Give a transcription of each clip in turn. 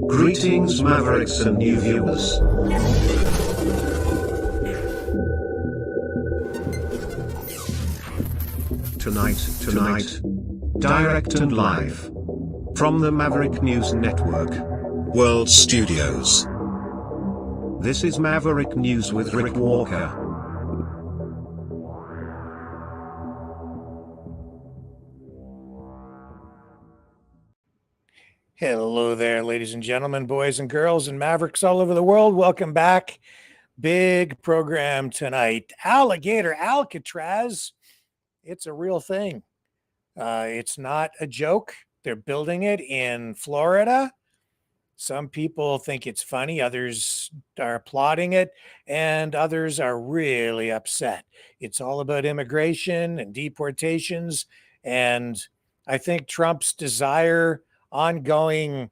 Greetings, Mavericks and new viewers. Tonight, direct and live from the Maverick News Network World Studios. This is Maverick News with Rick Walker. Hello there, ladies and gentlemen, boys and girls, and Mavericks all over the world. Welcome back. Big program tonight. Alligator Alcatraz. It's a real thing. It's not a joke. They're building it in Florida. Some people think it's funny. Others are applauding it, and others are really upset. It's all about immigration and deportations, and I think Trump's ongoing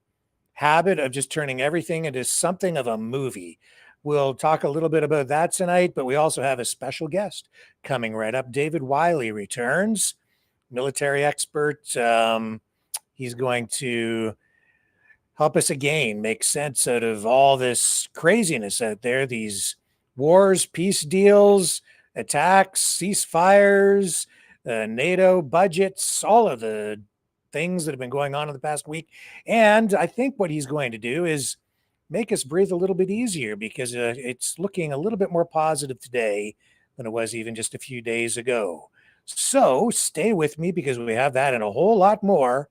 habit of just turning everything into something of a movie. We'll talk a little bit about that tonight, but we also have a special guest coming right up. David Wiley returns, military expert. He's going to help us again make sense out of all this craziness out there, these wars, peace deals, attacks, ceasefires, NATO budgets, all of the things that have been going on in the past week. And I think what he's going to do is make us breathe a little bit easier, because it's looking a little bit more positive today than it was even just a few days ago. So stay with me, because we have that and a whole lot more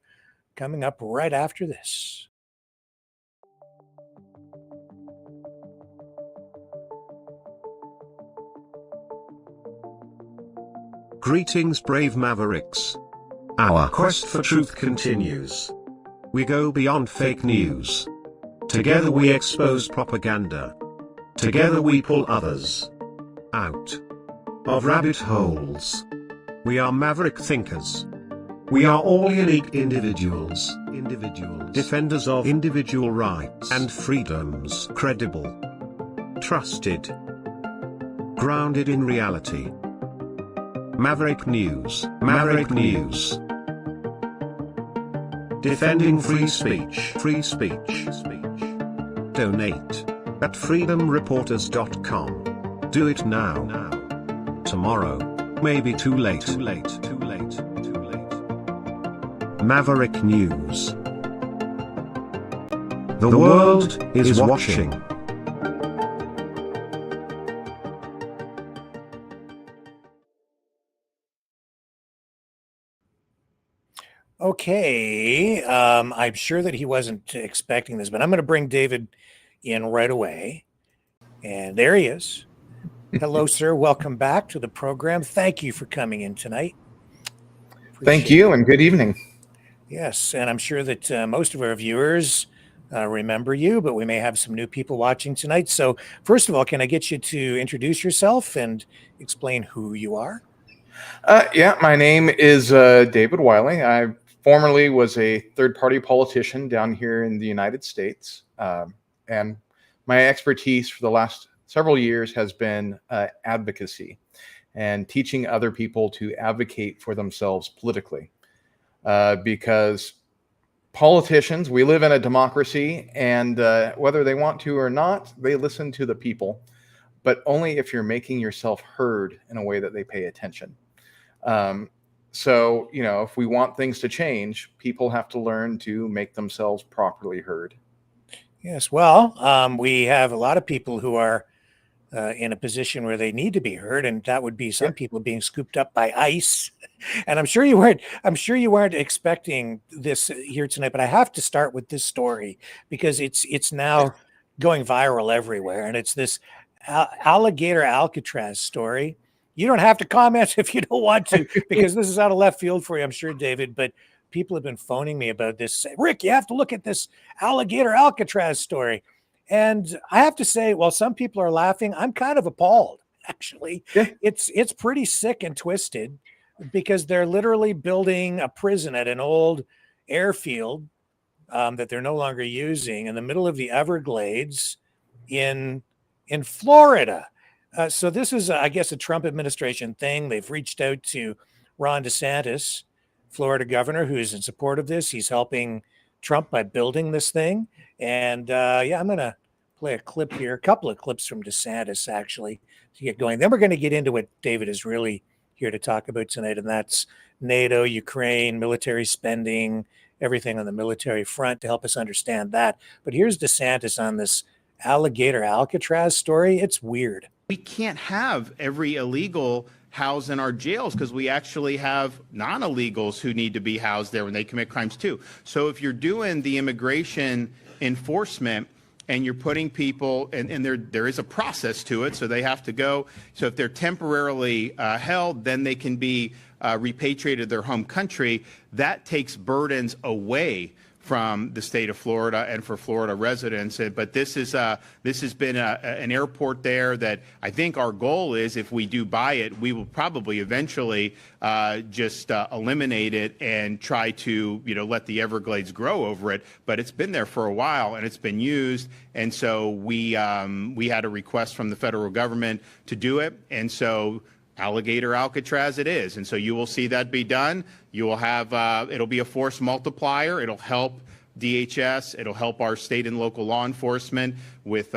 coming up right after this. Greetings, brave Mavericks. Our quest for truth continues. We go beyond fake news. Together we expose propaganda. Together we pull others out of rabbit holes. We are maverick thinkers. We are all unique individuals, defenders of individual rights and freedoms, credible, trusted, grounded in reality. Maverick News. Defending free speech. Donate at freedomreporters.com. Do it now. Tomorrow may be too late. Maverick News. The world is watching. Okay, I'm sure that he wasn't expecting this, but I'm going to bring David in right away. And there he is. Hello, sir. Welcome back to the program. Thank you for coming in tonight. Thank you, and good evening. Yes, and I'm sure that most of our viewers remember you, but we may have some new people watching tonight. So first of all, can I get you to introduce yourself and explain who you are? Yeah, my name is David Wiley. I formerly was a third-party politician down here in the United States, and my expertise for the last several years has been advocacy and teaching other people to advocate for themselves politically. Because politicians, we live in a democracy, and whether they want to or not, they listen to the people, but only if you're making yourself heard in a way that they pay attention. So, if we want things to change, people have to learn to make themselves properly heard. Yes, well, we have a lot of people who are in a position where they need to be heard, and that would be some people being scooped up by ICE. And I'm sure you weren't expecting this here tonight, but I have to start with this story because it's now going viral everywhere, and it's this Alligator Alcatraz story. You don't have to comment if you don't want to, because this is out of left field for you, I'm sure, David, but people have been phoning me about this. Rick, you have to look at this Alligator Alcatraz story. And I have to say, while some people are laughing, I'm kind of appalled, actually. Yeah. It's pretty sick and twisted, because they're literally building a prison at an old airfield that they're no longer using in the middle of the Everglades in Florida. So this is, I guess, a Trump administration thing. They've reached out to Ron Desantis Florida governor who's in support of this. He's helping Trump by building this thing. And I'm going to play a clip here, a couple of clips from DeSantis, actually, to get going. Then we're going to get into what David is really here to talk about tonight, and that's NATO, Ukraine, military spending, everything on the military front to help us understand that. But here's DeSantis on this Alligator Alcatraz story. It's weird. We can't have every illegal housed in our jails because we actually have non-illegals who need to be housed there when they commit crimes too. So if you're doing the immigration enforcement and you're putting people, and there is a process to it, so they have to go. So if they're temporarily held, then they can be repatriated to their home country. That takes burdens away from the state of Florida and for Florida residents. But this has been an airport there that I think our goal is, if we do buy it, we will probably eventually just eliminate it and try to let the Everglades grow over it. But it's been there for a while and it's been used. And so we had a request from the federal government to do it. And so Alligator Alcatraz it is. And so you will see that be done. You will have, it'll be a force multiplier. It'll help DHS. It'll help our state and local law enforcement with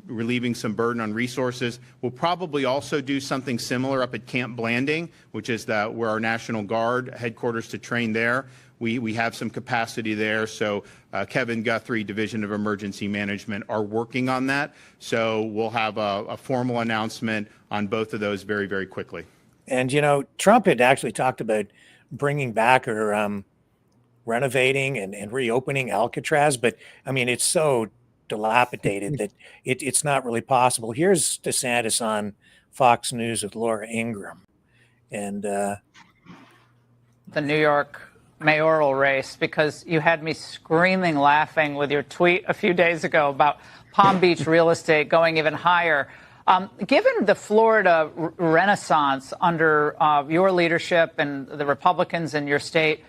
relieving some burden on resources. We'll probably also do something similar up at Camp Blanding, which is where our National Guard headquarters to train there. We have some capacity there. So Kevin Guthrie, Division of Emergency Management, are working on that. So we'll have a formal announcement on both of those very, very quickly. And, Trump had actually talked about bringing back or renovating and reopening Alcatraz. But, I mean, it's so dilapidated that it's not really possible. Here's DeSantis on Fox News with Laura Ingraham. And the New York mayoral race, because you had me screaming laughing with your tweet a few days ago about Palm Beach real estate going even higher. Given the Florida renaissance under your leadership and the Republicans in your state,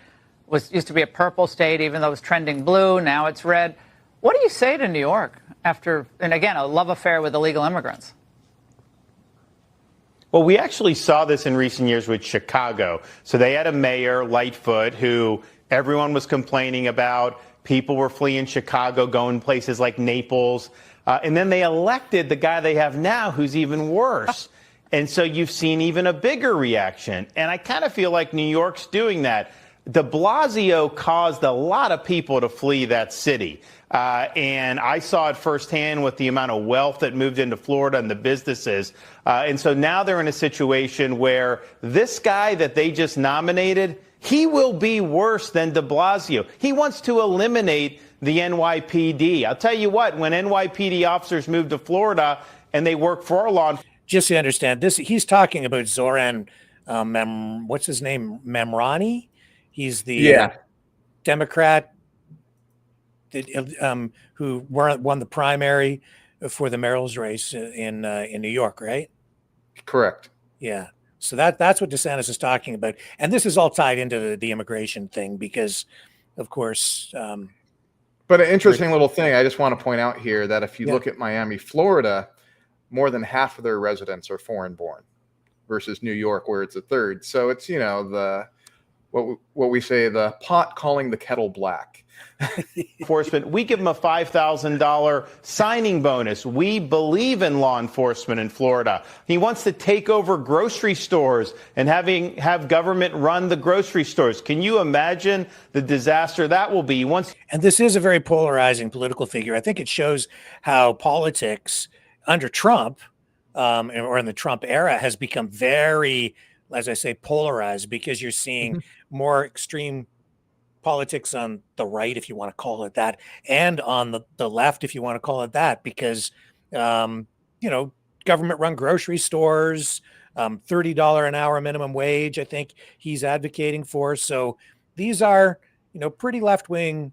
used to be a purple state, even though it was trending blue, now it's red. What do you say to New York after, and again, a love affair with illegal immigrants? Well, we actually saw this in recent years with Chicago. So they had a mayor, Lightfoot, who everyone was complaining about. People were fleeing Chicago, going places like Naples. And then they elected the guy they have now, who's even worse. And so you've seen even a bigger reaction. And I kind of feel like New York's doing that. De Blasio caused a lot of people to flee that city. And I saw it firsthand with the amount of wealth that moved into Florida and the businesses. And so now they're in a situation where this guy that they just nominated, he will be worse than de Blasio. He wants to eliminate the NYPD. I'll tell you what, when NYPD officers move to Florida and they work for our law enforcement. Just to understand this, he's talking about Zoran, what's his name? Memrani? He's the Democrat that, who won the primary for the mayoral's race in New York, right? Correct. Yeah. So that's what DeSantis is talking about. And this is all tied into the immigration thing because, of course. But an interesting little thing I just want to point out here that if you look at Miami, Florida, more than half of their residents are foreign born versus New York, where it's a third. So it's, what we say, the pot calling the kettle black. Enforcement, we give them a $5,000 signing bonus. We believe in law enforcement in Florida. He wants to take over grocery stores and have government run the grocery stores. Can you imagine the disaster that will be? And this is a very polarizing political figure. I think it shows how politics under Trump or in the Trump era has become very, as I say, polarized, because you're seeing more extreme politics on the right, if you want to call it that, and on the left, if you want to call it that, because, government run grocery stores, $30 an hour minimum wage, I think he's advocating for. So these are, pretty left-wing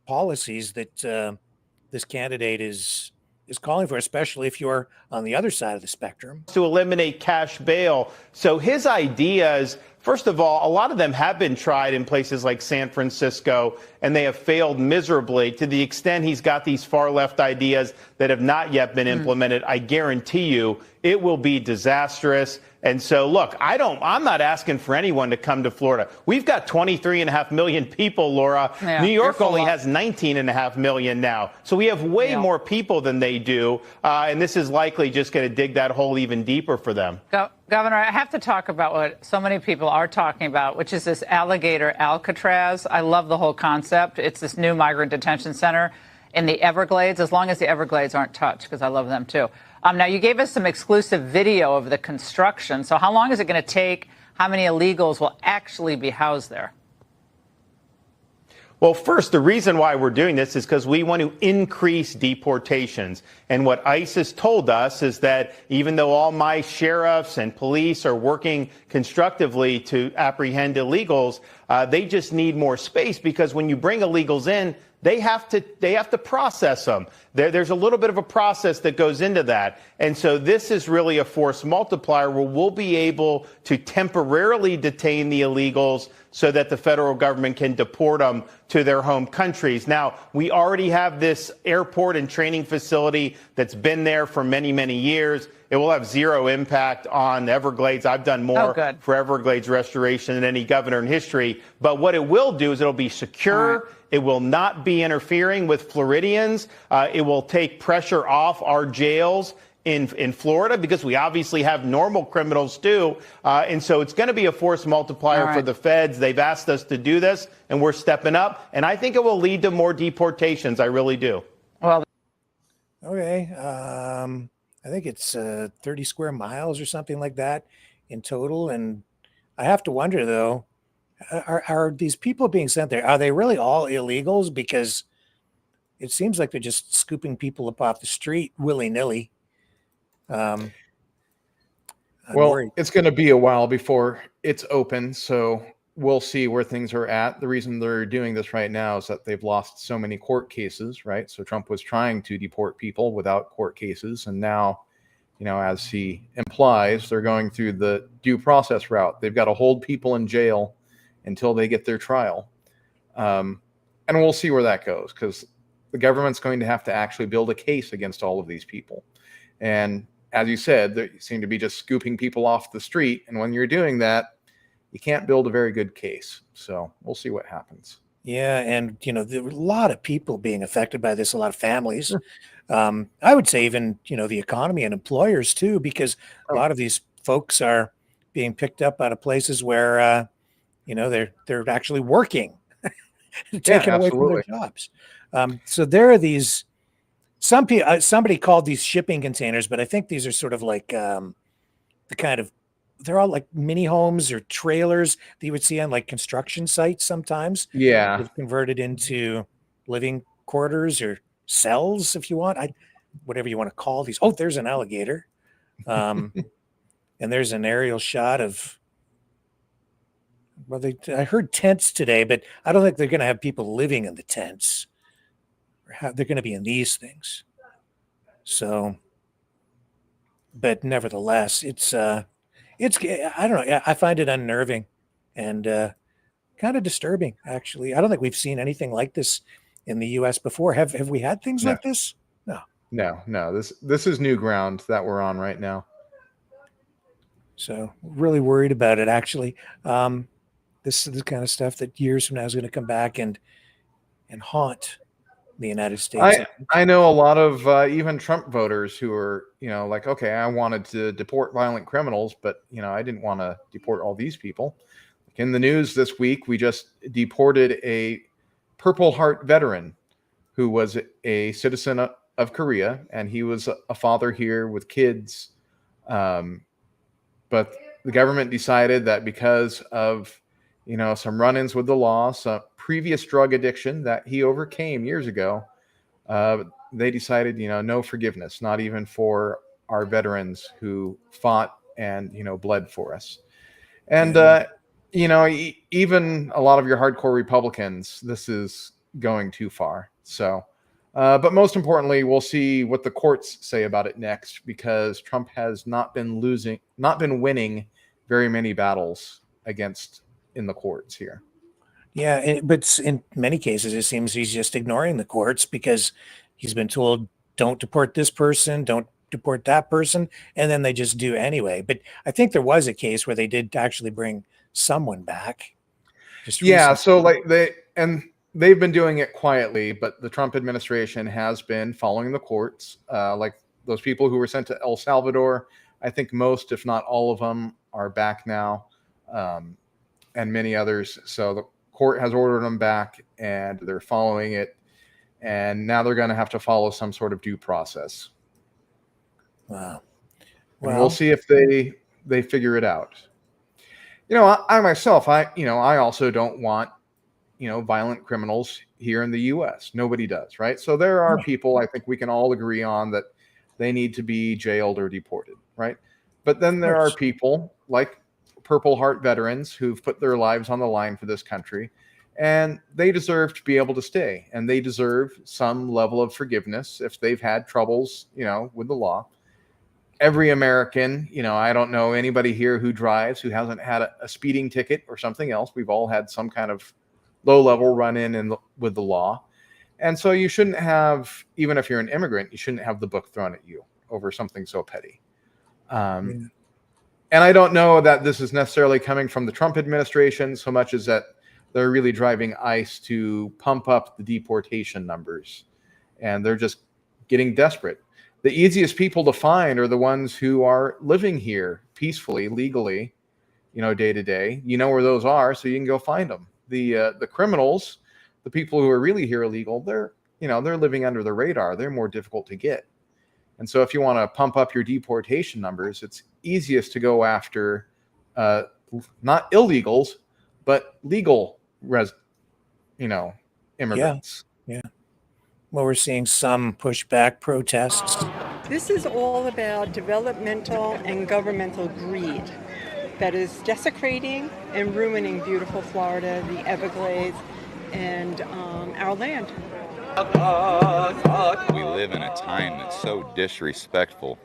policies that this candidate is calling for, especially if you're on the other side of the spectrum. To eliminate cash bail. So his ideas, first of all, a lot of them have been tried in places like San Francisco, and they have failed miserably. To the extent he's got these far left ideas that have not yet been implemented, I guarantee you it will be disastrous. And so, look, I'm not asking for anyone to come to Florida. We've got 23.5 million people, Laura. Yeah, New York only up. has 19.5 million now. So we have way more people than they do. And this is likely just going to dig that hole even deeper for them. Governor, I have to talk about what so many people are talking about, which is this Alligator Alcatraz. I love the whole concept. It's this new migrant detention center in the Everglades, as long as the Everglades aren't touched, because I love them too. Now, you gave us some exclusive video of the construction. So how long is it going to take? How many illegals will actually be housed there? Well, first, the reason why we're doing this is because we want to increase deportations. And what ICE has told us is that even though all my sheriffs and police are working constructively to apprehend illegals, they just need more space, because when you bring illegals in, they have to process them. There's a little bit of a process that goes into that. And so this is really a force multiplier where we'll be able to temporarily detain the illegals so that the federal government can deport them to their home countries. Now, we already have this airport and training facility that's been there for many, many years. It will have zero impact on Everglades. I've done more for Everglades restoration than any governor in history. But what it will do is it'll be secure. It will not be interfering with Floridians. It will take pressure off our jails in Florida, because we obviously have normal criminals too. And so it's going to be a force multiplier for the feds. They've asked us to do this, and we're stepping up. And I think it will lead to more deportations. I really do. Well, okay. I think it's 30 square miles or something like that in total. And I have to wonder, though, are these people being sent there, are they really all illegals? Because it seems like they're just scooping people up off the street willy-nilly. Well, worried. it's going to be a while before it's open, so we'll see where things are at. The reason they're doing this right now is that they've lost so many court cases, right? So Trump was trying to deport people without court cases, and now, as he implies, they're going through the due process route. They've got to hold people in jail until they get their trial. And we'll see where that goes, because the government's going to have to actually build a case against all of these people. And as you said, they seem to be just scooping people off the street. And when you're doing that, you can't build a very good case. So we'll see what happens. Yeah. And, there were a lot of people being affected by this, a lot of families. I would say even, the economy and employers too, because a lot of these folks are being picked up out of places where, they're actually working, taken away from their jobs. So there are these, some people, somebody called these shipping containers, but I think these are sort of like the kind of, they're all like mini homes or trailers that you would see on like construction sites sometimes. Yeah. They've converted into living quarters or cells, if you want. Whatever you want to call these. Oh, there's an alligator. And there's an aerial shot of, I heard tents today, but I don't think they're going to have people living in the tents. They're going to be in these things. So, but nevertheless, it's I don't know. I find it unnerving and kind of disturbing, actually. I don't think we've seen anything like this in the U.S. before. Have we had things like this? No. This is new ground that we're on right now. So really worried about it, actually. This is the kind of stuff that years from now is going to come back and haunt the United States. I know a lot of even Trump voters who are, like, okay, I wanted to deport violent criminals, but, I didn't want to deport all these people. In the news this week, we just deported a Purple Heart veteran who was a citizen of Korea, and he was a father here with kids. But the government decided that because of some run-ins with the law, some previous drug addiction that he overcame years ago, they decided, no forgiveness, not even for our veterans who fought and, bled for us. And, even a lot of your hardcore Republicans, this is going too far. So, but most importantly, we'll see what the courts say about it next, because Trump has not been winning very many battles in the courts here. Yeah, but in many cases, it seems he's just ignoring the courts because he's been told, don't deport this person, don't deport that person, and then they just do anyway. But I think there was a case where they did actually bring someone back. Just Yeah, recently. so like they've been doing it quietly, but the Trump administration has been following the courts. Like those people who were sent to El Salvador, I think most, if not all of them, are back now, and many others. So the court has ordered them back, and they're following it. And now they're going to have to follow some sort of due process. Wow. And we'll see if they figure it out. You know, I myself, I also don't want, violent criminals here in the U.S. Nobody does, right? So there are people, I think we can all agree on, that they need to be jailed or deported, right? But then there are people like Purple Heart veterans who've put their lives on the line for this country, and they deserve to be able to stay, and they deserve some level of forgiveness if they've had troubles, with the law. Every American, I don't know anybody here who drives who hasn't had a speeding ticket or something else. We've all had some kind of low-level run-in with the law. And so you shouldn't have, even if you're an immigrant, you shouldn't have the book thrown at you over something so petty. And I don't know that this is necessarily coming from the Trump administration so much as that they're really driving ICE to pump up the deportation numbers. And they're just getting desperate. The easiest people to find are the ones who are living here peacefully, legally, day to day. You know where those are, so you can go find them. The criminals, the people who are really here illegal, they're living under the radar. They're more difficult to get. And so if you want to pump up your deportation numbers, it's easiest to go after not illegals, but legal immigrants. Yeah. Well, we're seeing some pushback protests. This is all about developmental and governmental greed that is desecrating and ruining beautiful Florida, the Everglades, and our land. We live in a time that's so disrespectful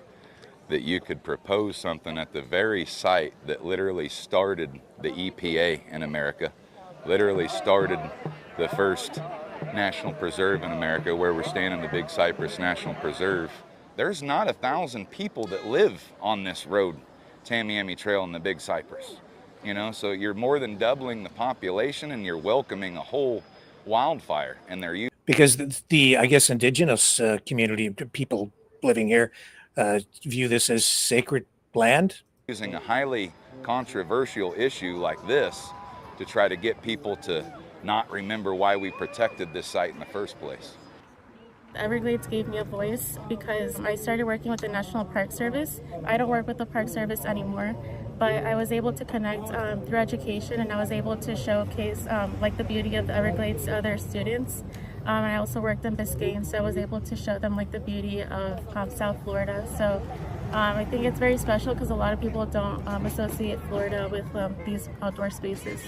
that you could propose something at the very site that literally started the EPA in America, literally started the first national preserve in America, where we're standing, the Big Cypress National Preserve. There's not 1,000 people that live on this road, Tamiami Trail and the Big Cypress. So you're more than doubling the population, and you're welcoming a whole wildfire, and they're because the I guess indigenous community people living here view this as sacred land. Using a highly controversial issue like this to try to get people to not remember why we protected this site in the first place. The Everglades gave me a voice because I started working with the National Park Service. I don't work with the Park Service anymore, but I was able to connect through education, and I was able to showcase the beauty of the Everglades to other students. And I also worked in Biscayne, so I was able to show them the beauty of South Florida. So I think it's very special because a lot of people don't associate Florida with these outdoor spaces.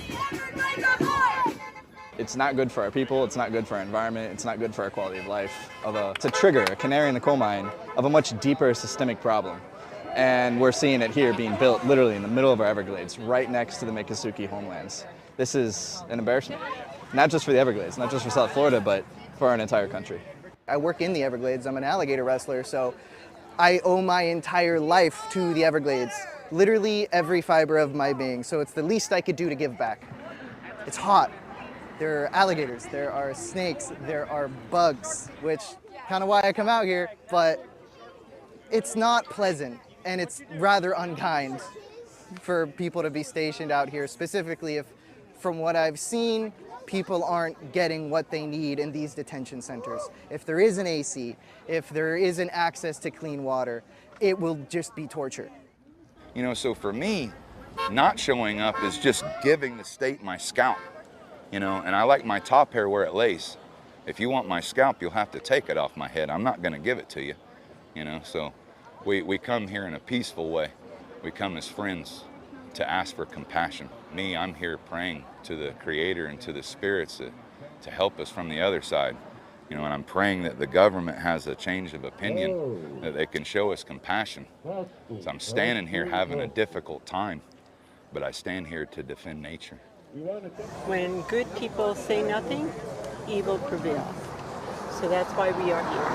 It's not good for our people, it's not good for our environment, it's not good for our quality of life. It's a trigger, a canary in the coal mine of a much deeper systemic problem. And we're seeing it here being built literally in the middle of our Everglades, right next to the Miccosukee homelands. This is an embarrassment, not just for the Everglades, not just for South Florida, but for our entire country. I work in the Everglades, I'm an alligator wrestler, so I owe my entire life to the Everglades, literally every fiber of my being, so it's the least I could do to give back. It's hot. There are alligators, there are snakes, there are bugs, which kind of why I come out here, but it's not pleasant and it's rather unkind for people to be stationed out here, specifically if, from what I've seen, people aren't getting what they need in these detention centers. If there is an AC, if there isn't access to clean water, it will just be torture. So for me, not showing up is just giving the state my scalp. And I like my top hair where it lays. If you want my scalp, you'll have to take it off my head. I'm not going to give it to you. So we come here in a peaceful way. We come as friends to ask for compassion. I'm here praying to the Creator and to the spirits to help us from the other side. And I'm praying that the government has a change of opinion, that they can show us compassion. So I'm standing here having a difficult time, but I stand here to defend nature. When good people say nothing, evil prevails. So that's why we are here.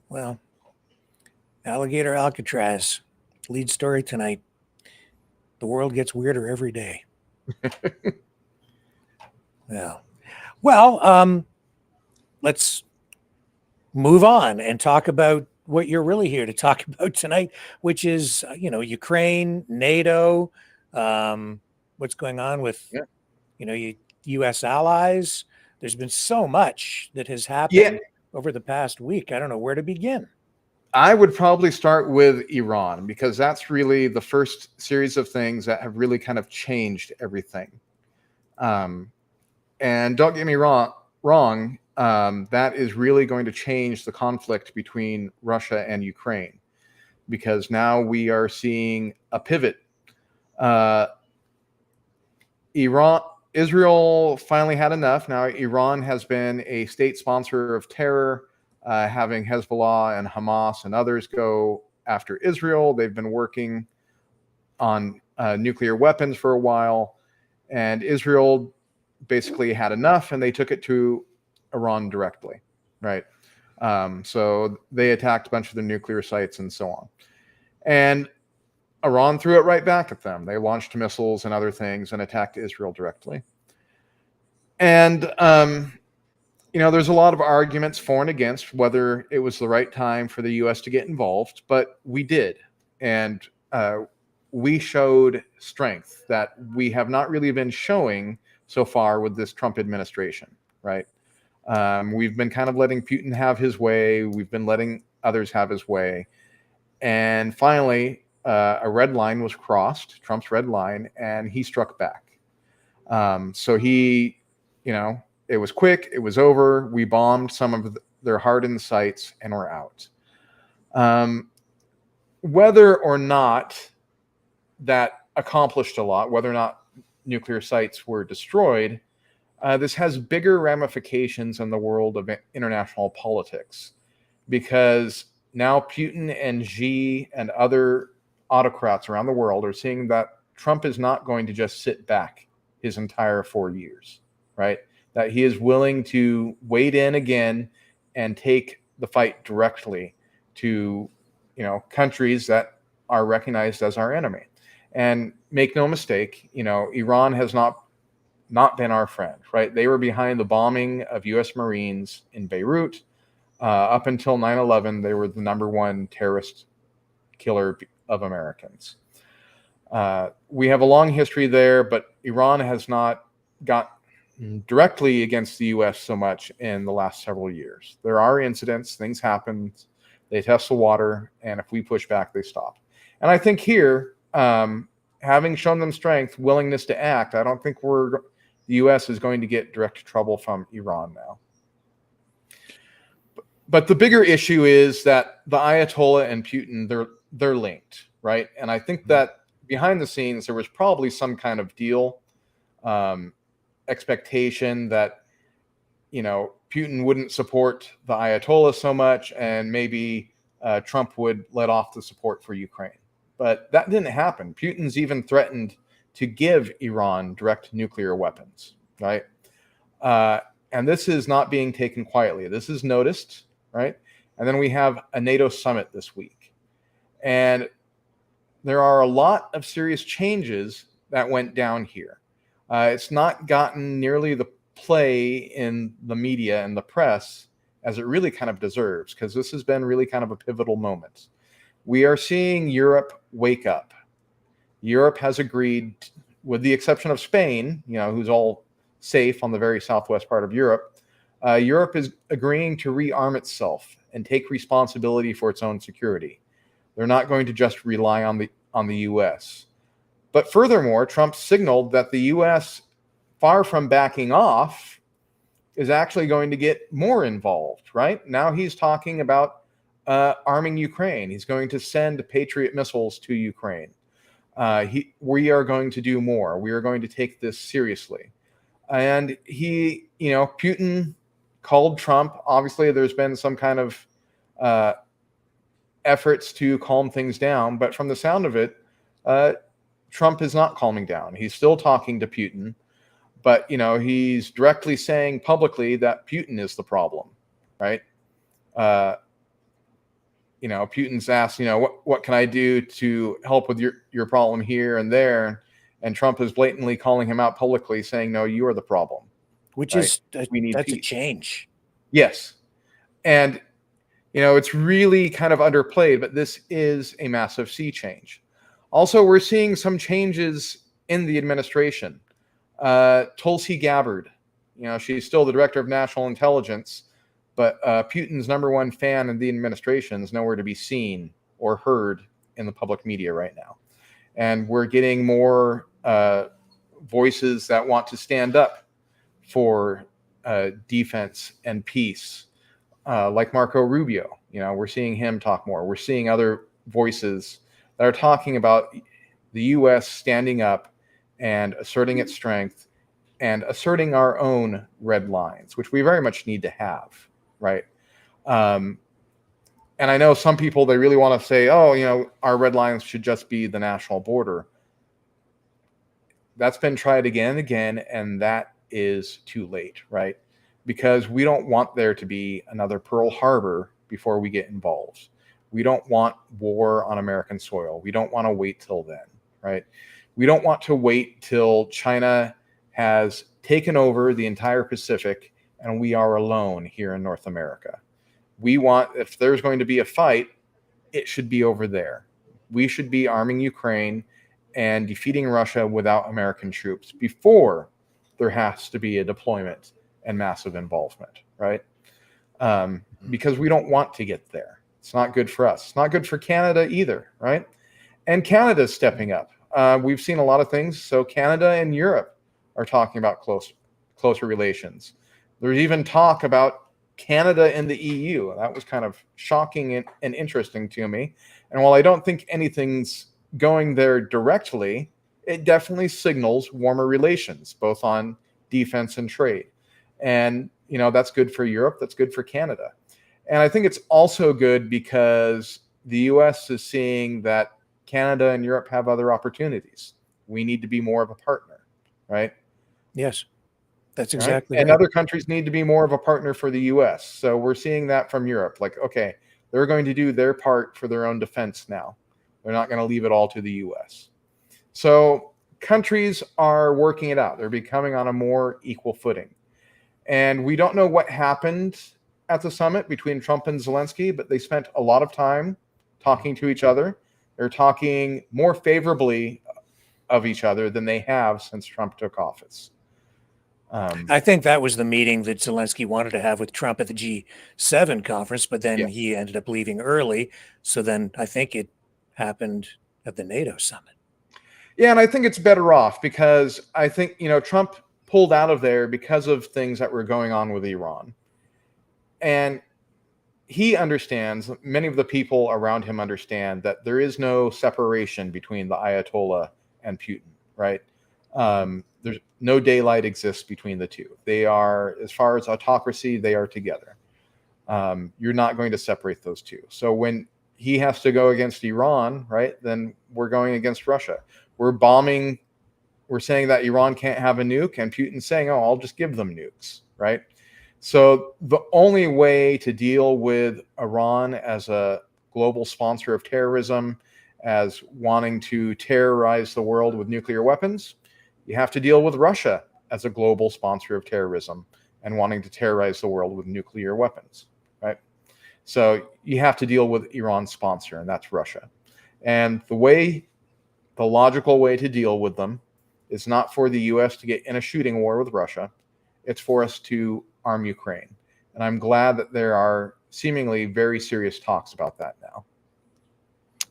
Well, Alligator Alcatraz, lead story tonight. The world gets weirder every day. Yeah. Well, let's move on and talk about what you're really here to talk about tonight, which is, Ukraine, NATO, what's going on with, U.S. allies. There's been so much that has happened over the past week. I don't know where to begin. I would probably start with Iran, because that's really the first series of things that have really kind of changed everything. And don't get me wrong, that is really going to change the conflict between Russia and Ukraine, because now we are seeing a pivot. Israel finally had enough. Now Iran has been a state sponsor of terror, having Hezbollah and Hamas and others go after Israel. They've been working on nuclear weapons for a while, and Israel basically had enough, and they took it to Iran directly, right? So they attacked a bunch of their nuclear sites and so on. And Iran threw it right back at them. They launched missiles and other things and attacked Israel directly. And, there's a lot of arguments for and against whether it was the right time for the U.S. to get involved, but we did. And we showed strength that we have not really been showing so far with this Trump administration, right? We've been kind of letting Putin have his way. We've been letting others have his way. And finally, a red line was crossed, Trump's red line, and he struck back. So he, it was quick, it was over. We bombed some of their hardened sites and we're out. Whether or not that accomplished a lot, whether or not nuclear sites were destroyed, this has bigger ramifications in the world of international politics, because now Putin and Xi and other autocrats around the world are seeing that Trump is not going to just sit back his entire 4 years, right? That he is willing to wade in again and take the fight directly to, countries that are recognized as our enemy. And make no mistake, Iran has not been our friend, right? They were behind the bombing of U.S. Marines in Beirut. Up until 9/11, they were the number one terrorist killer of Americans. We have a long history there, but Iran has not got directly against the U.S. so much in the last several years. There are incidents, things happen, they test the water, and if we push back, they stop. And I think here, having shown them strength, willingness to act, I don't think the U.S. is going to get direct trouble from Iran now. But the bigger issue is that the Ayatollah and Putin, they're linked, right? And I think that behind the scenes, there was probably some kind of deal, expectation that, Putin wouldn't support the Ayatollah so much, and maybe Trump would let off the support for Ukraine. But that didn't happen. Putin's even threatened to give Iran direct nuclear weapons, right? And this is not being taken quietly. This is noticed, right? And then we have a NATO summit this week. And there are a lot of serious changes that went down here. It's not gotten nearly the play in the media and the press as it really kind of deserves, because this has been really kind of a pivotal moment. We are seeing Europe wake up. Europe has agreed, with the exception of Spain, who's all safe on the very southwest part of Europe. Europe is agreeing to rearm itself and take responsibility for its own security. They're not going to just rely on the U.S. But furthermore, Trump signaled that the U.S., far from backing off, is actually going to get more involved, right? Now he's talking about arming Ukraine. He's going to send Patriot missiles to Ukraine. We are going to do more. We are going to take this seriously. And Putin called Trump. Obviously, there's been some kind of efforts to calm things down, but from the sound of it, Trump is not calming down. He's still talking to Putin, but he's directly saying publicly that Putin is the problem, right? Putin's asked, what can I do to help with your problem here and there? And Trump is blatantly calling him out publicly, saying, no, you are the problem. Which right? is, We need that's peace. a change. Yes. And, it's really kind of underplayed, but this is a massive sea change. Also, we're seeing some changes in the administration. Tulsi Gabbard, she's still the director of national intelligence, but Putin's number one fan in the administration is nowhere to be seen or heard in the public media right now. And we're getting more voices that want to stand up for defense and peace, like Marco Rubio. We're seeing him talk more. We're seeing other voices that are talking about the U.S. standing up and asserting its strength and asserting our own red lines, which we very much need to have, right? And I know some people, they really want to say, our red lines should just be the national border. That's been tried again and again, and that is too late, right? Because we don't want there to be another Pearl Harbor before we get involved. We don't want war on American soil. We don't want to wait till then, right? We don't want to wait till China has taken over the entire Pacific and we are alone here in North America. We want, if there's going to be a fight, it should be over there. We should be arming Ukraine and defeating Russia without American troops before there has to be a deployment and massive involvement, right? Because we don't want to get there. It's not good for us. It's not good for Canada either, right? And Canada's stepping up. We've seen a lot of things. So Canada and Europe are talking about closer relations. There's even talk about Canada and the EU. That was kind of shocking and interesting to me. And while I don't think anything's going there directly, it definitely signals warmer relations, both on defense and trade. And, that's good for Europe. That's good for Canada. And I think it's also good because the U.S. is seeing that Canada and Europe have other opportunities. We need to be more of a partner, right? Yes, that's exactly right. And right. other countries need to be more of a partner for the U.S. So we're seeing that from Europe. Like, okay, they're going to do their part for their own defense now. They're not going to leave it all to the U.S. So countries are working it out. They're becoming on a more equal footing. And we don't know what happened at the summit between Trump and Zelensky, but they spent a lot of time talking to each other. They're talking more favorably of each other than they have since Trump took office. I think that was the meeting that Zelensky wanted to have with Trump at the G7 conference, but then he ended up leaving early. So then I think it happened at the NATO summit. Yeah, and I think it's better off because I think, Trump pulled out of there because of things that were going on with Iran. And he understands, many of the people around him understand that there is no separation between the Ayatollah and Putin, right? There's no daylight exists between the two. They are, as far as autocracy, they are together. You're not going to separate those two. So when he has to go against Iran, right, then we're going against Russia. We're bombing. We're saying that Iran can't have a nuke, and Putin's saying, oh, I'll just give them nukes, right? So the only way to deal with Iran as a global sponsor of terrorism, as wanting to terrorize the world with nuclear weapons, you have to deal with Russia as a global sponsor of terrorism and wanting to terrorize the world with nuclear weapons, right? So you have to deal with Iran's sponsor, and that's Russia. And the logical way to deal with them is not for the U.S. to get in a shooting war with Russia. It's for us to arm Ukraine. And I'm glad that there are seemingly very serious talks about that now.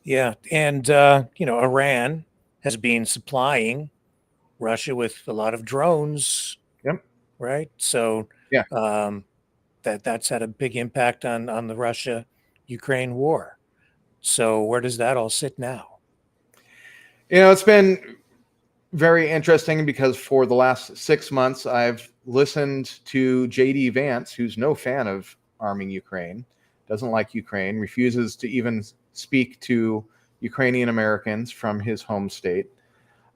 Yeah. And, Iran has been supplying Russia with a lot of drones. Yep. Right. So that's had a big impact on the Russia-Ukraine war. So where does that all sit now? It's been very interesting because for the last 6 months, I've listened to J.D. Vance, who's no fan of arming Ukraine, doesn't like Ukraine, refuses to even speak to Ukrainian Americans from his home state.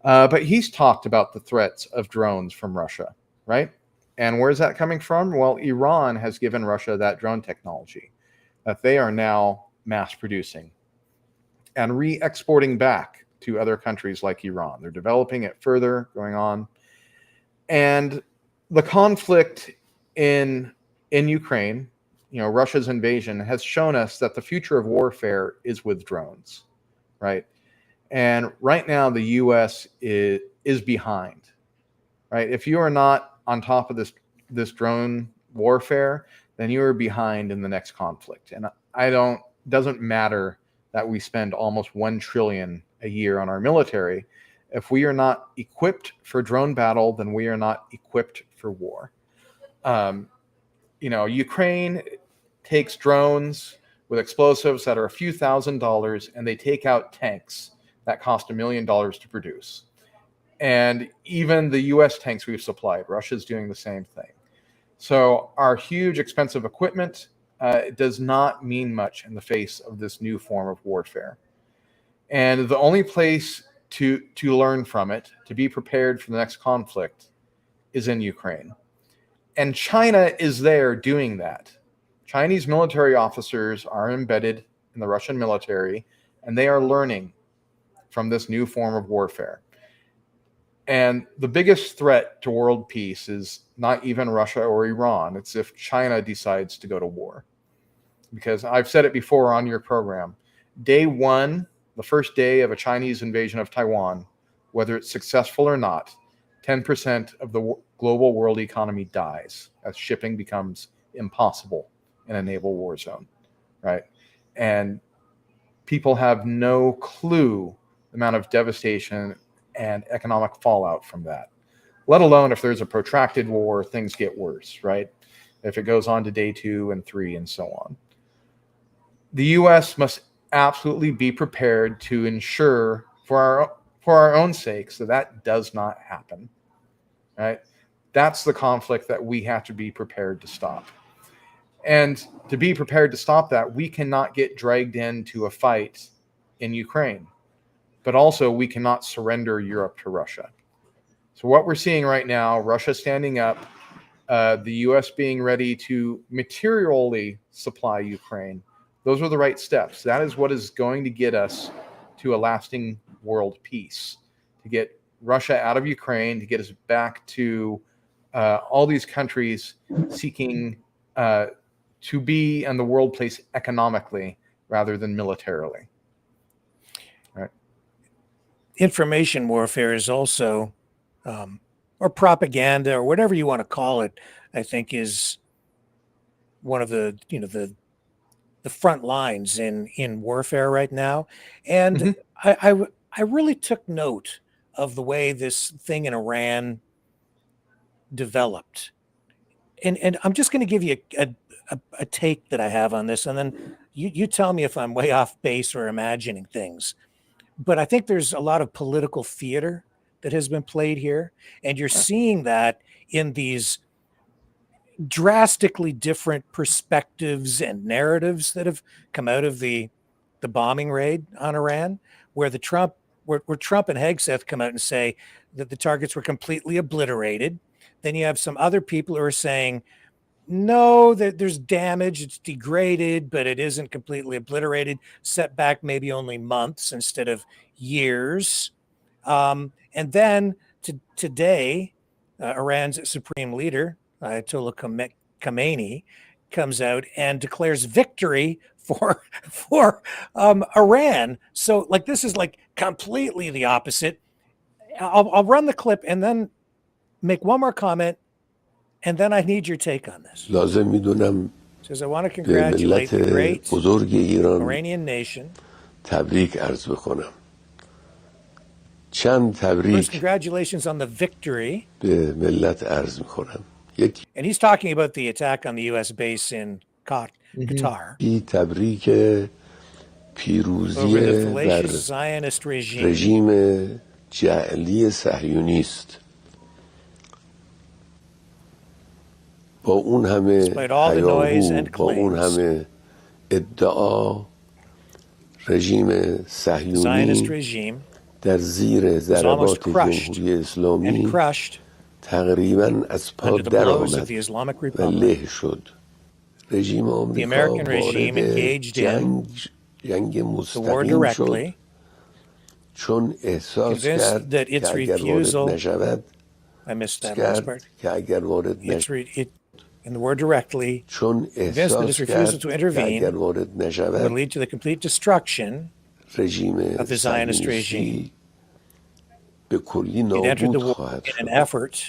But he's talked about the threats of drones from Russia, right? And where's that coming from? Well, Iran has given Russia that drone technology that they are now mass producing and re-exporting back to other countries like Iran. They're developing it further, going on. And the conflict in Ukraine, Russia's invasion, has shown us that the future of warfare is with drones, right? And right now, the U.S. is behind, right? If you are not on top of this drone warfare, then you are behind in the next conflict. And doesn't matter that we spend almost $1 trillion a year on our military. If we are not equipped for drone battle, then we are not equipped for war. Ukraine takes drones with explosives that are a few $1,000s, and they take out tanks that cost $1 million to produce. And even the U.S. tanks we've supplied, Russia's doing the same thing. So our huge, expensive equipment does not mean much in the face of this new form of warfare. And the only place to learn from it, to be prepared for the next conflict, is in Ukraine. And China is there doing that. Chinese military officers are embedded in the Russian military, and they are learning from this new form of warfare. And the biggest threat to world peace is not even Russia or Iran. It's if China decides to go to war. Because I've said it before on your program, day one, the first day of a Chinese invasion of Taiwan, whether it's successful or not, 10% of the global world economy dies as shipping becomes impossible in a naval war zone, right? And people have no clue the amount of devastation and economic fallout from that, let alone if there's a protracted war, things get worse, right? If it goes on to day 2 and 3 and so on. The U.S. must absolutely be prepared to ensure for our own sakes that does not happen, right? That's the conflict that we have to be prepared to stop. And to be prepared to stop that, we cannot get dragged into a fight in Ukraine, but also we cannot surrender Europe to Russia. So what we're seeing right now, Russia standing up, the U.S. being ready to materially supply Ukraine, those are the right steps. That is what is going to get us to a lasting world peace, to get Russia out of Ukraine, to get us back to all these countries seeking to be in the world place economically rather than militarily. Right. Information warfare is also, or propaganda, or whatever you want to call it, I think is one of the front lines in warfare right now. And I really took note of the way this thing in Iran developed. And I'm just going to give you a take that I have on this, and then you tell me if I'm way off base or imagining things. But I think there's a lot of political theater that has been played here, and you're seeing that in these drastically different perspectives and narratives that have come out of the bombing raid on Iran, where Trump and Hegseth come out and say that the targets were completely obliterated. Then you have some other people who are saying, no, that there's damage, it's degraded, but it isn't completely obliterated, set back maybe only months instead of years. And then today, Iran's supreme leader, Ayatollah Khamenei, comes out and declares victory for Iran. So this is completely the opposite. I'll run the clip and then make one more comment, and then I need your take on this. Says, I want to congratulate the great Iranian nation. First, congratulations on the victory. And he's talking about the attack on the U.S. base in Qatar. Over the fallacious Zionist regime. Despite all the noise and claims, the Zionist regime was almost crushed and crushed under the blows of the Islamic Republic. The American regime engaged in the war directly, convinced that its refusal, I missed that last part, in the war directly, convinced that its refusal to intervene would lead to the complete destruction of the Zionist regime. It entered the war in an effort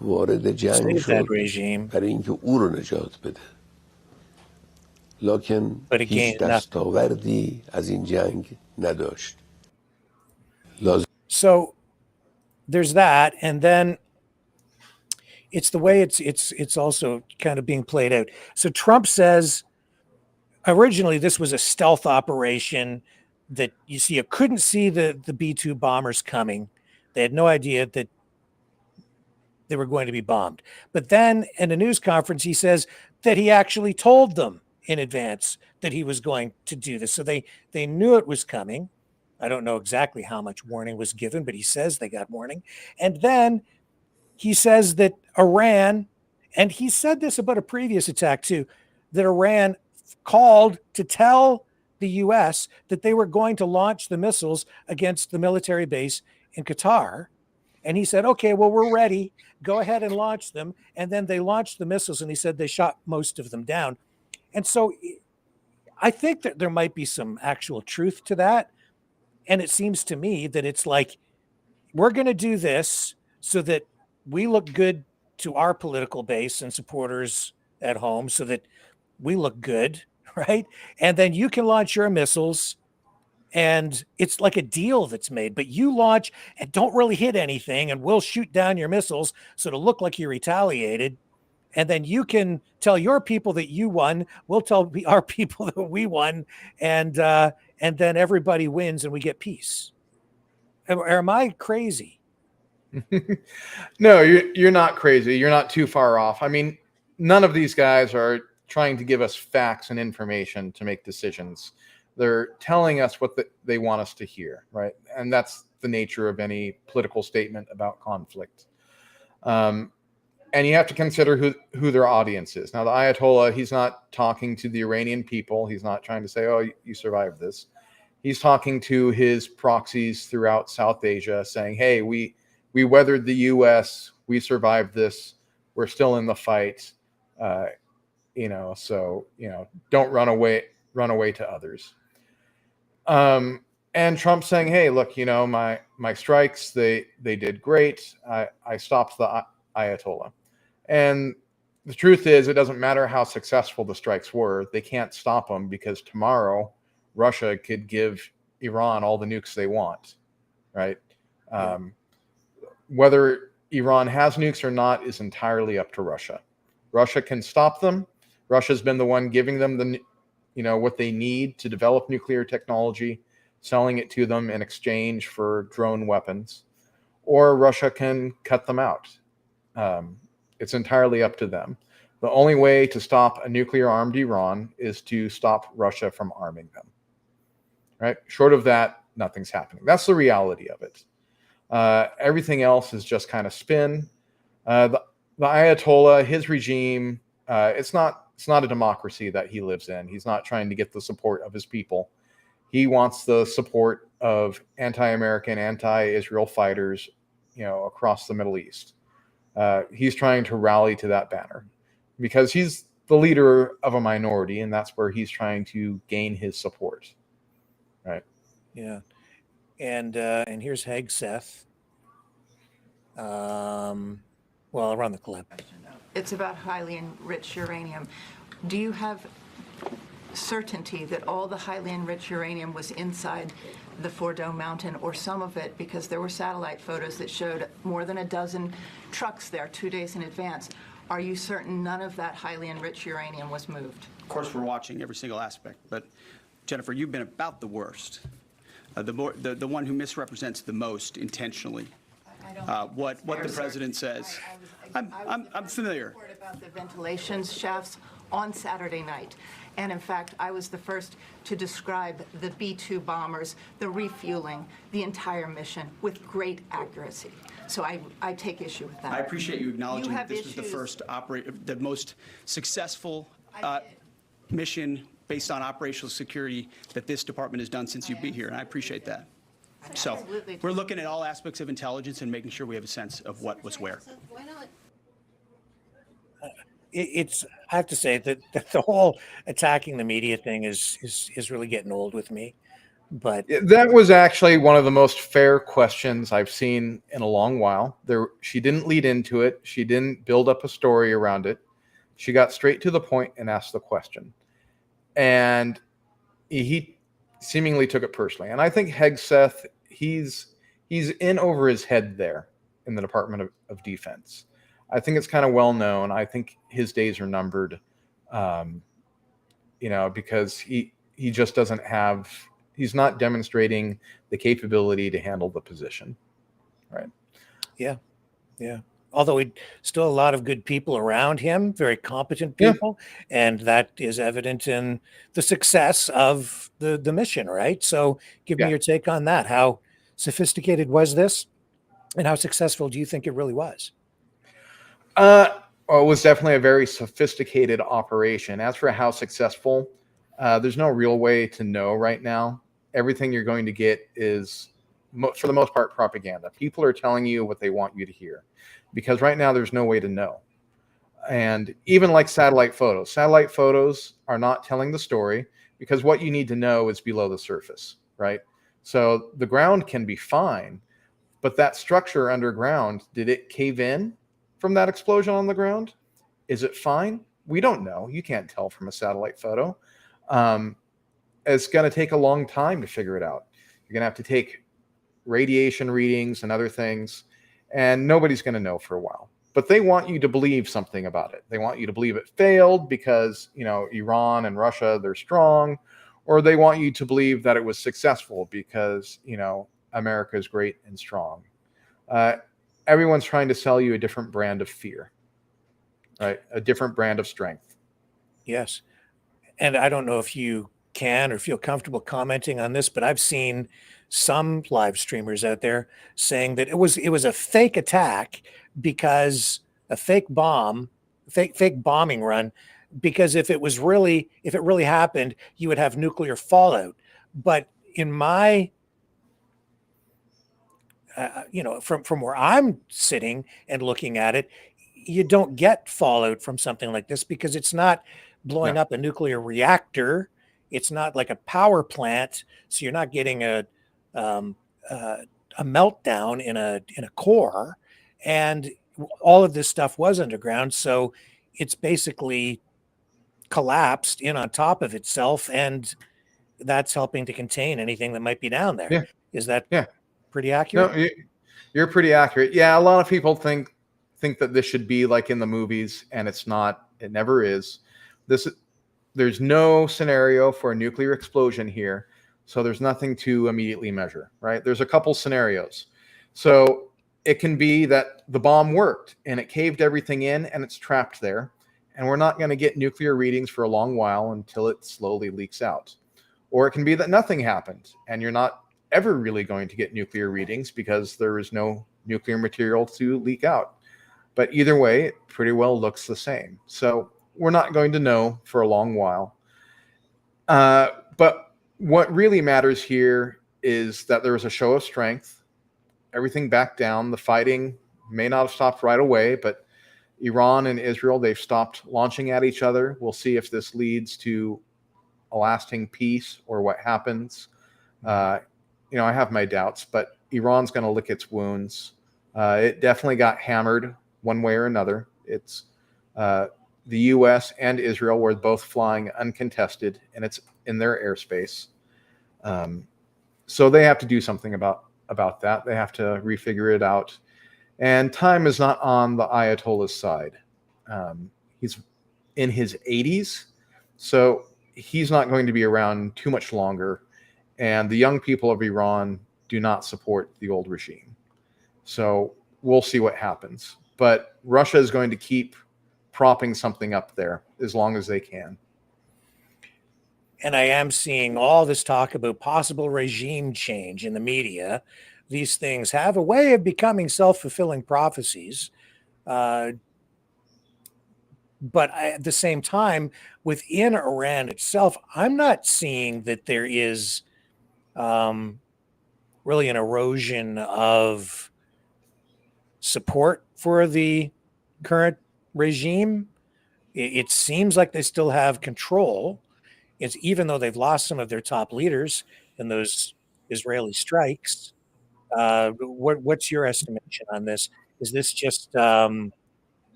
to save that regime, but it gained nothing. So there's that, and then it's the way it's also kind of being played out. So Trump says originally this was a stealth operation that you couldn't see the B-2 bombers coming. They had no idea that they were going to be bombed. But then in a news conference, he says that he actually told them in advance that he was going to do this. So they knew it was coming. I don't know exactly how much warning was given, but he says they got warning. And then he says that Iran, and he said this about a previous attack too, that Iran called to tell the U.S. that they were going to launch the missiles against the military base in Qatar. And he said, okay, well, we're ready. Go ahead and launch them. And then they launched the missiles, and he said they shot most of them down. And so I think that there might be some actual truth to that. And it seems to me that it's like, we're going to do this so that we look good to our political base and supporters at home, so that we look good, right? And then you can launch your missiles, and it's like a deal that's made, but you launch and don't really hit anything, and we'll shoot down your missiles so it'll look like you retaliated. And then you can tell your people that you won. We'll tell our people that we won, and then everybody wins and we get peace. Am I crazy? No, you're not crazy. You're not too far off. I mean, none of these guys are trying to give us facts and information to make decisions. They're telling us what they want us to hear, right? And that's the nature of any political statement about conflict. And you have to consider who their audience is. Now, the Ayatollah, he's not talking to the Iranian people. He's not trying to say, oh, you survived this. He's talking to his proxies throughout South Asia, saying, hey, we weathered the U.S. We survived this. We're still in the fight. So don't run away to others. And Trump saying, hey, look, my strikes, they did great. I stopped the Ayatollah. And the truth is, it doesn't matter how successful the strikes were. They can't stop them, because tomorrow Russia could give Iran all the nukes they want, right? Whether Iran has nukes or not is entirely up to Russia. Russia can stop them. Russia's been the one giving them what they need to develop nuclear technology, selling it to them in exchange for drone weapons, or Russia can cut them out. It's entirely up to them. The only way to stop a nuclear-armed Iran is to stop Russia from arming them, right? Short of that, nothing's happening. That's the reality of it. Everything else is just kind of spin. The Ayatollah, his regime, it's not a democracy that he lives in. He's not trying to get the support of his people. He wants the support of anti-American, anti-Israel fighters, across the Middle East. He's trying to rally to that banner because he's the leader of a minority, and that's where he's trying to gain his support. Right. Yeah. And here's Hegseth. Well, run the clip. It's about highly enriched uranium. Do you have certainty that all the highly enriched uranium was inside the Fordo Mountain, or some of it, because there were satellite photos that showed more than a dozen trucks there 2 days in advance? Are you certain none of that highly enriched uranium was moved? Of course, we're watching every single aspect, but Jennifer, you've been about the worst, the one who misrepresents the most intentionally. What the president says. I'm familiar. About the ventilation shafts, on Saturday night. And in fact, I was the first to describe the B-2 bombers, the refueling, the entire mission with great accuracy. So I take issue with that. I appreciate you acknowledging You that have this was the issues. the most successful mission based on operational security that this department has done since you've been here, and I appreciate that. So Absolutely. we're looking at all aspects of intelligence and making sure we have a sense of what was where. It's I have to say that the whole attacking the media thing is really getting old with me. But That was actually one of the most fair questions I've seen in a long while. She didn't lead into it. She didn't build up a story around it. She got straight to the point and asked the question. And he seemingly took it personally. And I think Hegseth, he's in over his head there in the Department of Defense. I think it's kind of well known. I think his days are numbered, because he just doesn't have, he's not demonstrating the capability to handle the position. Right. Yeah. Although still a lot of good people around him, very competent people, and that is evident in the success of the mission, right? So give me your take on that. How sophisticated was this, and how successful do you think it really was? Well, it was definitely a very sophisticated operation. As for how successful, there's no real way to know right now. Everything you're going to get is, for the most part, propaganda. People are telling you what they want you to hear, because right now there's no way to know. And even like satellite photos are not telling the story, because what you need to know is below the surface, right? So the ground can be fine, but that structure underground, did it cave in from that explosion on the ground? Is it fine? We don't know. You can't tell from a satellite photo. It's going to take a long time to figure it out. You're going to have to take radiation readings and other things, and nobody's going to know for a while. But they want you to believe something about it. They want you to believe it failed because, Iran and Russia, they're strong, or they want you to believe that it was successful because, America is great and strong. Everyone's trying to sell you a different brand of fear, right? A different brand of strength. Yes. And I don't know if you can or feel comfortable commenting on this, but I've seen some live streamers out there saying that it was a fake attack, because a fake bombing run, because if it really happened, you would have nuclear fallout. But in my from where I'm sitting and looking at it, you don't get fallout from something like this, because it's not blowing up a nuclear reactor. It's not like a power plant. So you're not getting a meltdown in a core, and all of this stuff was underground. So it's basically collapsed in on top of itself, and that's helping to contain anything that might be down there. Yeah. Is that pretty accurate? No, you're pretty accurate. Yeah, a lot of people think that this should be like in the movies, and it's not. It never is. There's no scenario for a nuclear explosion here, so there's nothing to immediately measure, right? There's a couple scenarios. So it can be that the bomb worked and it caved everything in and it's trapped there, and we're not going to get nuclear readings for a long while until it slowly leaks out. Or it can be that nothing happened and you're not ever really going to get nuclear readings because there is no nuclear material to leak out. But either way, it pretty well looks the same. So we're not going to know for a long while. But what really matters here is that there was a show of strength. Everything backed down. The fighting may not have stopped right away, but Iran and Israel, they've stopped launching at each other. We'll see if this leads to a lasting peace or what happens. I have my doubts, but Iran's going to lick its wounds. It definitely got hammered one way or another. It's the U.S. and Israel were both flying uncontested, and it's in their airspace. So they have to do something about that. They have to refigure it out. And time is not on the Ayatollah's side. He's in his 80s, so he's not going to be around too much longer. And the young people of Iran do not support the old regime. So we'll see what happens. But Russia is going to keep propping something up there as long as they can. And I am seeing all this talk about possible regime change in the media. These things have a way of becoming self-fulfilling prophecies. But at the same time, within Iran itself, I'm not seeing that there is really an erosion of support for the current regime. It seems like they still have control. It's even though they've lost some of their top leaders in those Israeli strikes. What's your estimation on this? Is this just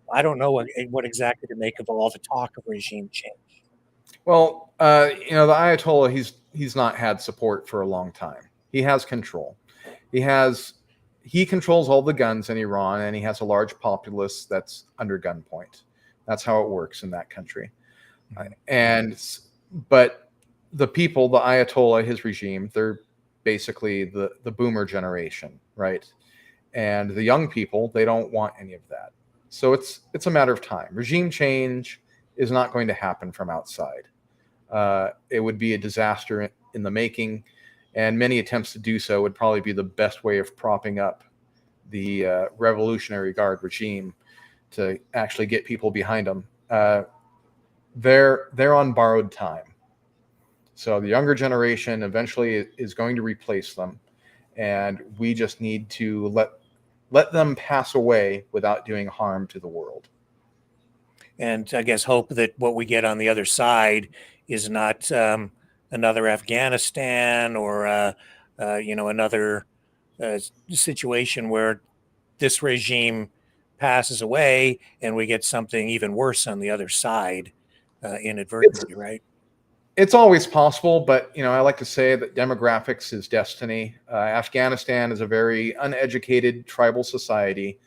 I don't know what exactly to make of all the talk of regime change. Well, the Ayatollah, he's not had support for a long time. He has control. He controls all the guns in Iran, and he has a large populace that's under gunpoint. That's how it works in that country. But the people, the Ayatollah, his regime, they're basically the boomer generation, right? And the young people, they don't want any of that. So it's a matter of time. Regime change is not going to happen from outside. It would be a disaster in the making, and many attempts to do so would probably be the best way of propping up the Revolutionary Guard regime to actually get people behind them. They're on borrowed time. So the younger generation eventually is going to replace them, and we just need to let them pass away without doing harm to the world. And I guess hope that what we get on the other side is not another Afghanistan or another situation where this regime passes away and we get something even worse on the other side inadvertently, right? It's always possible, but I like to say that demographics is destiny. Afghanistan is a very uneducated tribal society.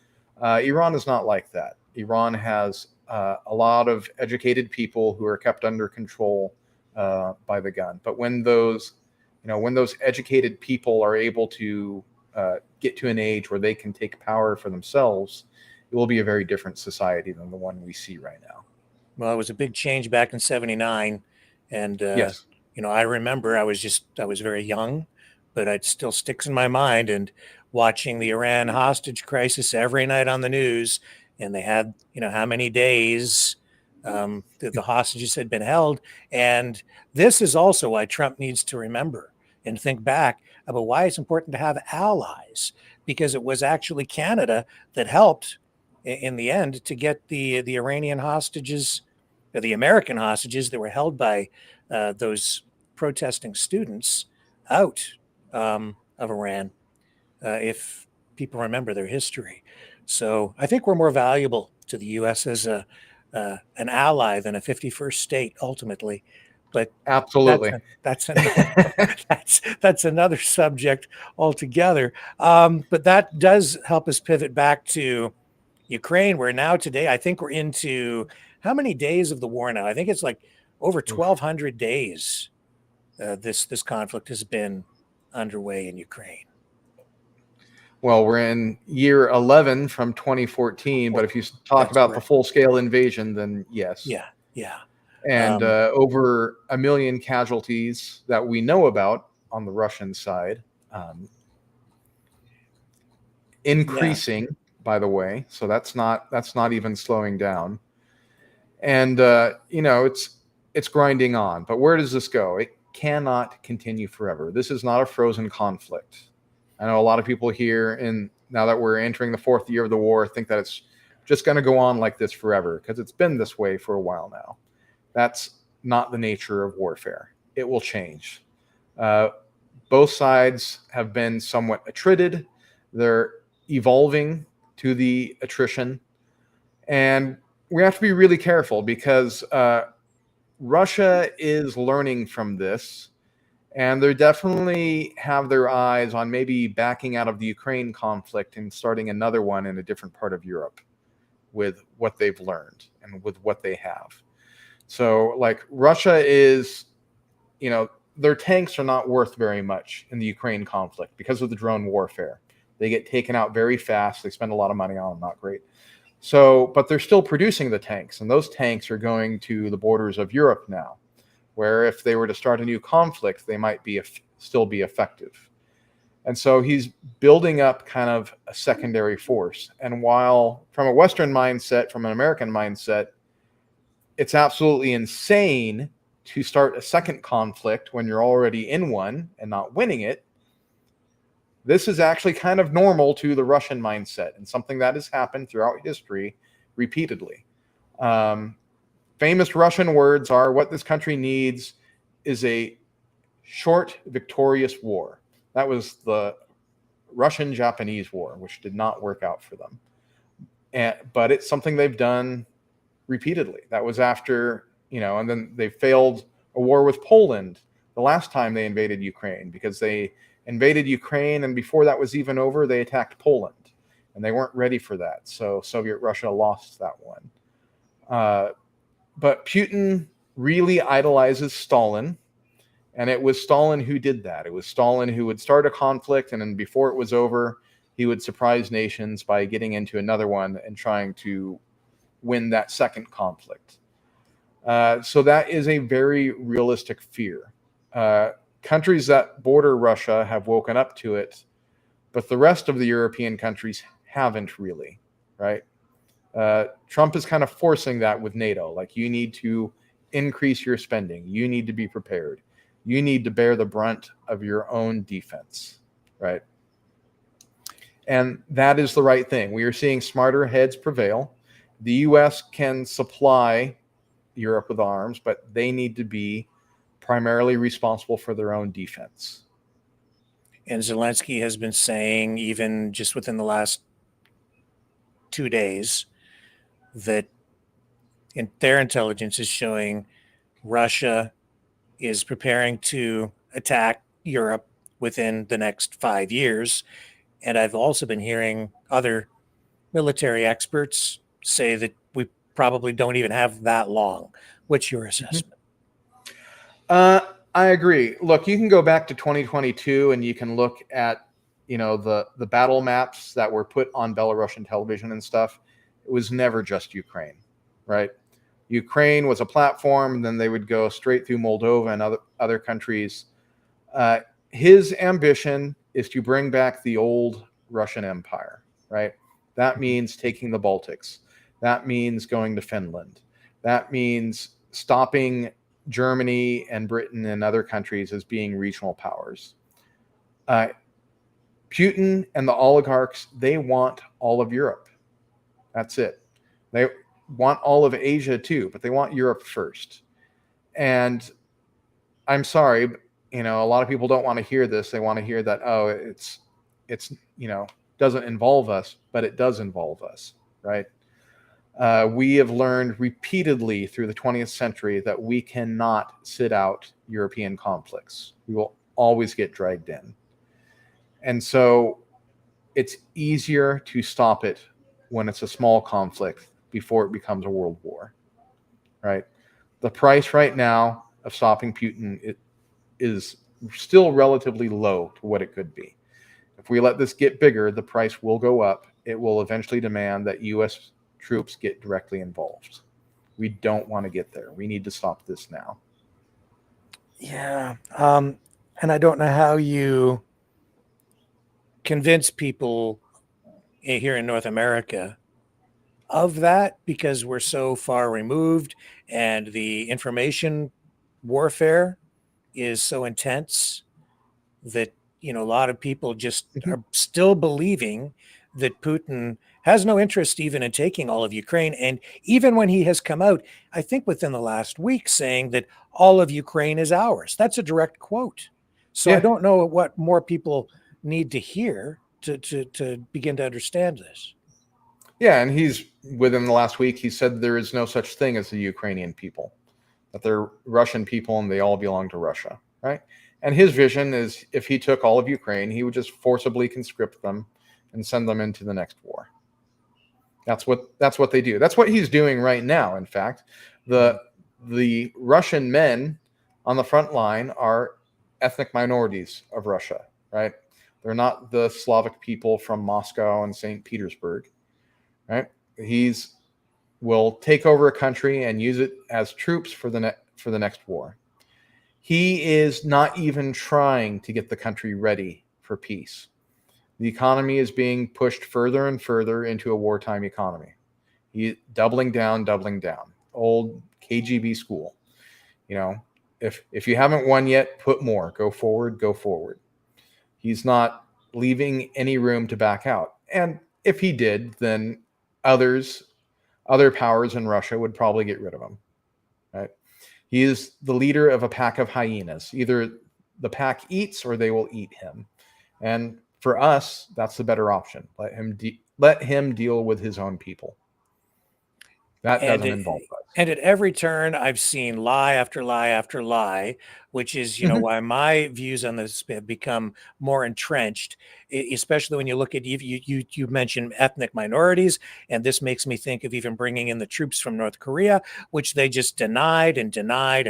Iran is not like that. Iran has a lot of educated people who are kept under control by the gun. But when those educated people are able to get to an age where they can take power for themselves, it will be a very different society than the one we see right now. Well, it was a big change back in '79. And, yes. I remember I was very young, but it still sticks in my mind. And watching the Iran hostage crisis every night on the news, and they had, how many days that the hostages had been held. And this is also why Trump needs to remember and think back about why it's important to have allies, because it was actually Canada that helped in the end to get the Iranian hostages, the American hostages that were held by those protesting students out of Iran, if people remember their history. So I think we're more valuable to the U.S. as an ally than a 51st state ultimately. But absolutely, that's another subject altogether. But that does help us pivot back to Ukraine, where now today I think we're into how many days of the war now? I think it's like over 1,200 days. This conflict has been underway in Ukraine. Well, we're in year 11 from 2014, but if you talk about the full-scale invasion, then yes. Yeah. And over 1 million casualties that we know about on the Russian side, increasing, by the way. So that's not even slowing down. And it's grinding on. But where does this go? It cannot continue forever. This is not a frozen conflict. I know a lot of people here, now that we're entering the 4th year of the war, think that it's just going to go on like this forever, because it's been this way for a while now. That's not the nature of warfare. It will change. Both sides have been somewhat attrited. They're evolving to the attrition. And we have to be really careful, because Russia is learning from this, and they definitely have their eyes on maybe backing out of the Ukraine conflict and starting another one in a different part of Europe with what they've learned and with what they have. So, like, Russia is, their tanks are not worth very much in the Ukraine conflict because of the drone warfare. They get taken out very fast. They spend a lot of money on them, not great. So, but they're still producing the tanks, and those tanks are going to the borders of Europe now, where if they were to start a new conflict, they might still be effective. And so he's building up kind of a secondary force. And while from a Western mindset, from an American mindset, it's absolutely insane to start a second conflict when you're already in one and not winning it, this is actually kind of normal to the Russian mindset and something that has happened throughout history repeatedly. Famous Russian words are, what this country needs is a short, victorious war. That was the Russian-Japanese War, which did not work out for them. But it's something they've done repeatedly. That was after, and then they failed a war with Poland the last time they invaded Ukraine, because they invaded Ukraine, and before that was even over, they attacked Poland, and they weren't ready for that. So Soviet Russia lost that one. But Putin really idolizes Stalin, and it was Stalin who did that. It was Stalin who would start a conflict, and then before it was over, he would surprise nations by getting into another one and trying to win that second conflict. So that is a very realistic fear. Countries that border Russia have woken up to it, but the rest of the European countries haven't really, right? Trump is kind of forcing that with NATO. Like, you need to increase your spending. You need to be prepared. You need to bear the brunt of your own defense, right? And that is the right thing. We are seeing smarter heads prevail. The U.S. can supply Europe with arms, but they need to be primarily responsible for their own defense. And Zelensky has been saying, even just within the last 2 days, that their intelligence is showing Russia is preparing to attack Europe within the next 5 years. And I've also been hearing other military experts say that we probably don't even have that long. What's your assessment? I agree. Look, you can go back to 2022 and you can look at, the battle maps that were put on Belarusian television and stuff. It was never just Ukraine, right? Ukraine was a platform, and then they would go straight through Moldova and other countries. His ambition is to bring back the old Russian Empire, right? That means taking the Baltics. That means going to Finland. That means stopping Germany and Britain and other countries as being regional powers. Putin and the oligarchs, they want all of Europe. That's it. They want all of Asia too, but they want Europe first. And I'm sorry, but, a lot of people don't want to hear this. They want to hear that, it's doesn't involve us, but it does involve us, right? We have learned repeatedly through the 20th century that we cannot sit out European conflicts. We will always get dragged in. And so it's easier to stop it when it's a small conflict before it becomes a world war, right? The price right now of stopping Putin is still relatively low to what it could be. If we let this get bigger, the price will go up. It will eventually demand that U.S. troops get directly involved. We don't want to get there. We need to stop this now. Yeah. And I don't know how you convince people here in North America of that, because we're so far removed and the information warfare is so intense that, a lot of people just are still believing that Putin has no interest even in taking all of Ukraine. And even when he has come out, I think within the last week, saying that all of Ukraine is ours. That's a direct quote. So I don't know what more people need to hear to begin to understand this. Yeah, and within the last week, he said there is no such thing as the Ukrainian people, that they're Russian people and they all belong to Russia, right? And his vision is, if he took all of Ukraine, he would just forcibly conscript them and send them into the next war. That's what they do. That's what he's doing right now. In fact, the Russian men on the front line are ethnic minorities of Russia, right? They're not the Slavic people from Moscow and St. Petersburg, right? He's will take over a country and use it as troops for the next war. He is not even trying to get the country ready for peace. The economy is being pushed further and further into a wartime economy. He doubling down. Old KGB school. You know, if you haven't won yet, put more. Go forward. He's not leaving any room to back out. And if he did, then other powers in Russia would probably get rid of him. Right? He is the leader of a pack of hyenas. Either the pack eats or they will eat him. And for us, that's the better option. Let him deal with his own people. That doesn't involve us. And at every turn, I've seen lie after lie after lie, which is, why my views on this have become more entrenched, especially when you look at, you mentioned ethnic minorities, and this makes me think of even bringing in the troops from North Korea, which they just denied and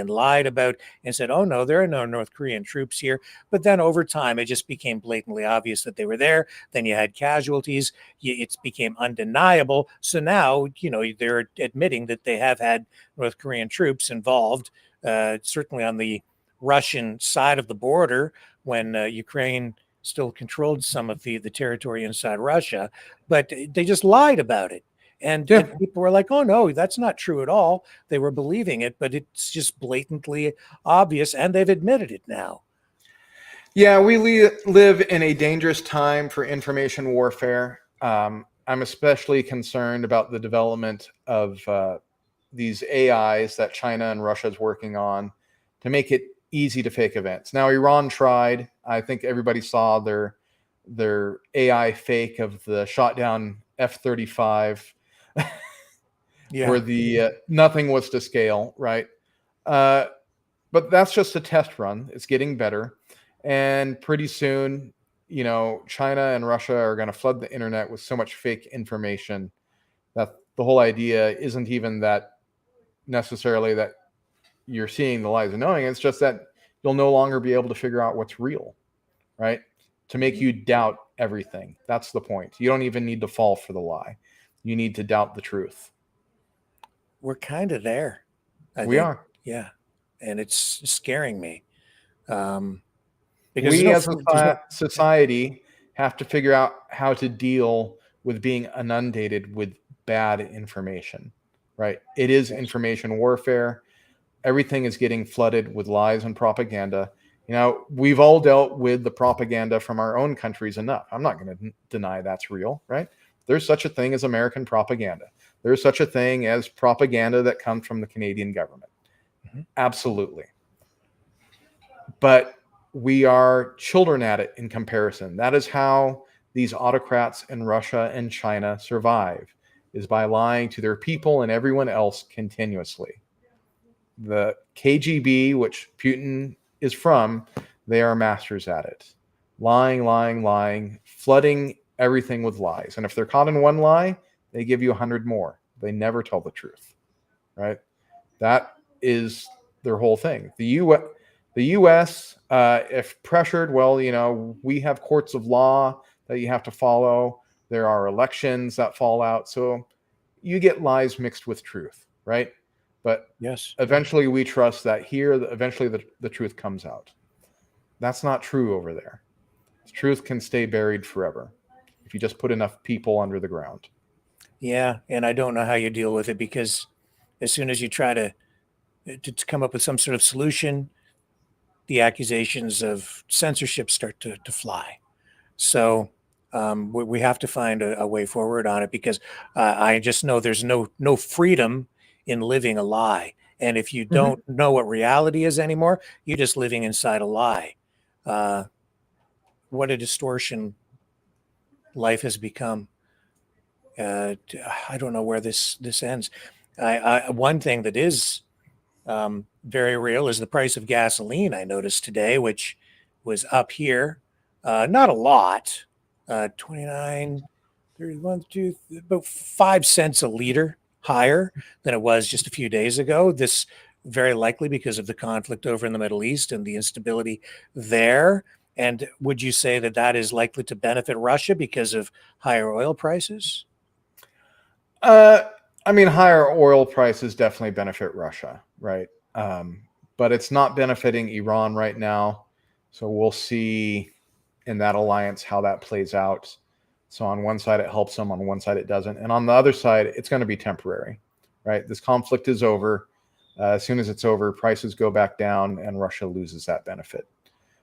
lied about and said, oh, no, there are no North Korean troops here. But then over time, it just became blatantly obvious that they were there. Then you had casualties. It became undeniable. So now, they're admitting that they have had North Korean troops involved, certainly on the Russian side of the border when Ukraine still controlled some of the territory inside Russia, but they just lied about it. And people were like, oh, no, that's not true at all. They were believing it, but it's just blatantly obvious, and they've admitted it now. Yeah, we live in a dangerous time for information warfare. I'm especially concerned about the development of these AIs that China and Russia is working on to make it easy to fake events. Now, Iran tried. I think everybody saw their AI fake of the shot down F-35 where the nothing was to scale, right? But that's just a test run. It's getting better. And pretty soon, China and Russia are going to flood the internet with so much fake information that the whole idea isn't even that necessarily that you're seeing the lies and knowing. It's just that you'll no longer be able to figure out what's real, right? To make you doubt everything. That's the point. You don't even need to fall for the lie. You need to doubt the truth. We're kind of there. I think. Are. Yeah. And it's scaring me. Because we as a society have to figure out how to deal with being inundated with bad information, right? It is information warfare. Everything is getting flooded with lies and propaganda. We've all dealt with the propaganda from our own countries enough. I'm not going to deny that's real, right? There's such a thing as American propaganda. There's such a thing as propaganda that comes from the Canadian government. Mm-hmm. Absolutely. But we are children at it in comparison. That is how these autocrats in Russia and China survive, is by lying to their people and everyone else continuously. The KGB, which Putin is from, they are masters at it. Lying, flooding everything with lies. And if they're caught in one lie, they give you 100 more. They never tell the truth, right? That is their whole thing. The U.S., if pressured, we have courts of law that you have to follow. There are elections that fall out. So you get lies mixed with truth, right? But yes, eventually we trust that here, eventually the truth comes out. That's not true over there. The truth can stay buried forever if you just put enough people under the ground. Yeah, and I don't know how you deal with it, because as soon as you try to come up with some sort of solution, the accusations of censorship start to fly. So we have to find a way forward on it, because I just know there's no freedom in living a lie. And if you don't know what reality is anymore, you're just living inside a lie. What a distortion life has become. I don't know where this ends. One thing that is very real is the price of gasoline. I noticed today, which was up here, not a lot, 29, 31, 2, about 5 cents a liter higher than it was just a few days ago. This very likely because of the conflict over in the Middle East and the instability there. And would you say that is likely to benefit Russia because of higher oil prices? I mean, higher oil prices definitely benefit Russia, right? But it's not benefiting Iran right now. So we'll see in that alliance how that plays out. So on one side, it helps them. On one side, it doesn't. And on the other side, it's going to be temporary, right? This conflict is over. As soon as it's over, prices go back down and Russia loses that benefit.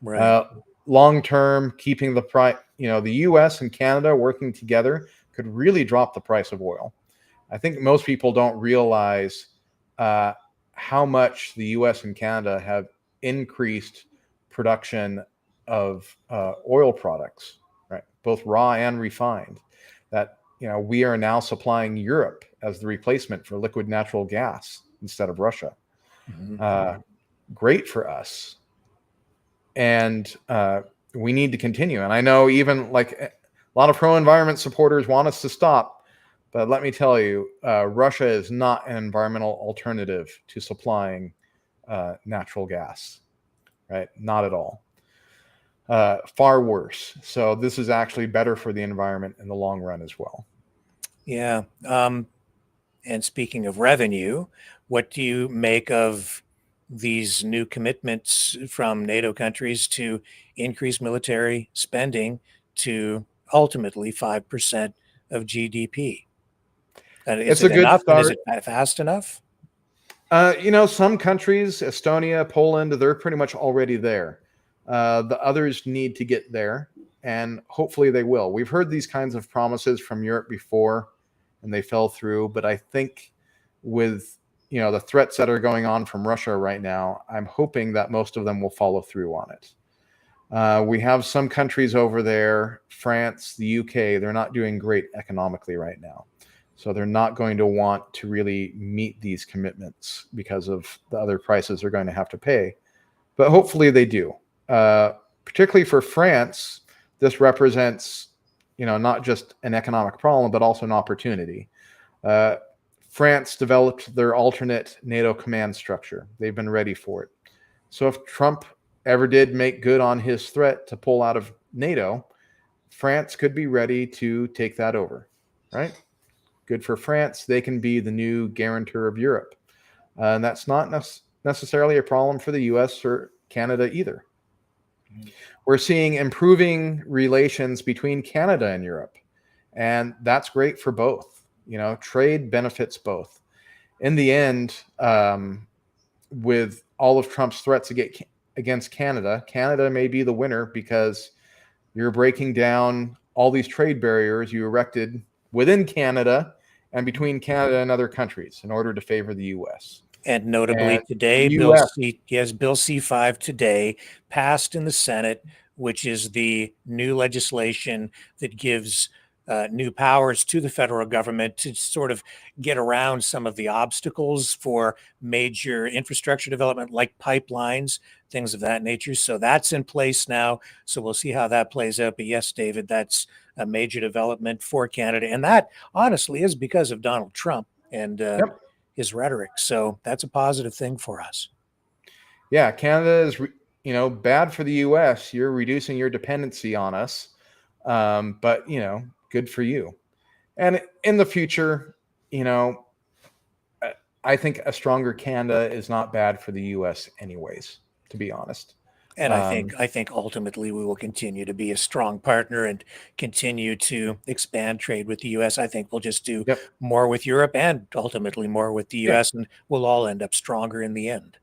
Right. Long term, keeping the price, the US and Canada working together could really drop the price of oil. I think most people don't realize how much the US and Canada have increased production of oil products, right? Both raw and refined. That we are now supplying Europe as the replacement for liquid natural gas instead of Russia. Mm-hmm. Great for us, and we need to continue. And I know even like a lot of pro-environment supporters want us to stop, but let me tell you, Russia is not an environmental alternative to supplying natural gas, right? Not at all. Far worse. So this is actually better for the environment in the long run as well. Yeah. And speaking of revenue, what do you make of these new commitments from NATO countries to increase military spending to ultimately 5% of GDP? And is It's it a good enough? And is start. it fast enough? Some countries, Estonia, Poland, they're pretty much already there. The others need to get there, and hopefully they will. We've heard these kinds of promises from Europe before, and they fell through. But I think with the threats that are going on from Russia right now, I'm hoping that most of them will follow through on it. We have some countries over there, France, the UK, they're not doing great economically right now. So they're not going to want to really meet these commitments because of the other prices they're going to have to pay. But hopefully they do. Particularly for France, this represents, not just an economic problem, but also an opportunity. France developed their alternate NATO command structure. They've been ready for it. So if Trump ever did make good on his threat to pull out of NATO, France could be ready to take that over, right? Good for France. They can be the new guarantor of Europe. And that's not necessarily a problem for the US or Canada either. We're seeing improving relations between Canada and Europe, and that's great for both. Trade benefits both. In the end, with all of Trump's threats against Canada, Canada may be the winner because you're breaking down all these trade barriers you erected within Canada and between Canada and other countries in order to favor the U.S. And notably today, Bill C-5 today passed in the Senate, which is the new legislation that gives new powers to the federal government to sort of get around some of the obstacles for major infrastructure development like pipelines, things of that nature. So that's in place now. So we'll see how that plays out. But yes, David, that's a major development for Canada. And that honestly is because of Donald Trump and his rhetoric. So that's a positive thing for us. Yeah, Canada is, bad for the U.S. You're reducing your dependency on us. But, good for you. And in the future, I think a stronger Canada is not bad for the U.S. anyways, to be honest. And I think ultimately we will continue to be a strong partner and continue to expand trade with the U.S. I think we'll just do more with Europe and ultimately more with the U.S. and we'll all end up stronger in the end.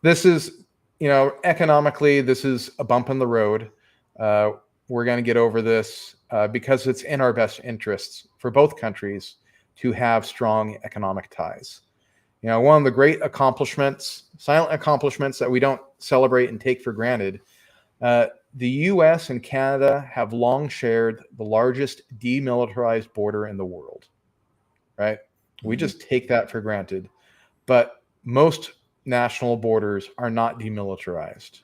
This is, economically, this is a bump in the road. We're going to get over this because it's in our best interests for both countries to have strong economic ties. One of the great accomplishments, silent accomplishments that we don't celebrate and take for granted, the U.S. and Canada have long shared the largest demilitarized border in the world, right? We just take that for granted. But most national borders are not demilitarized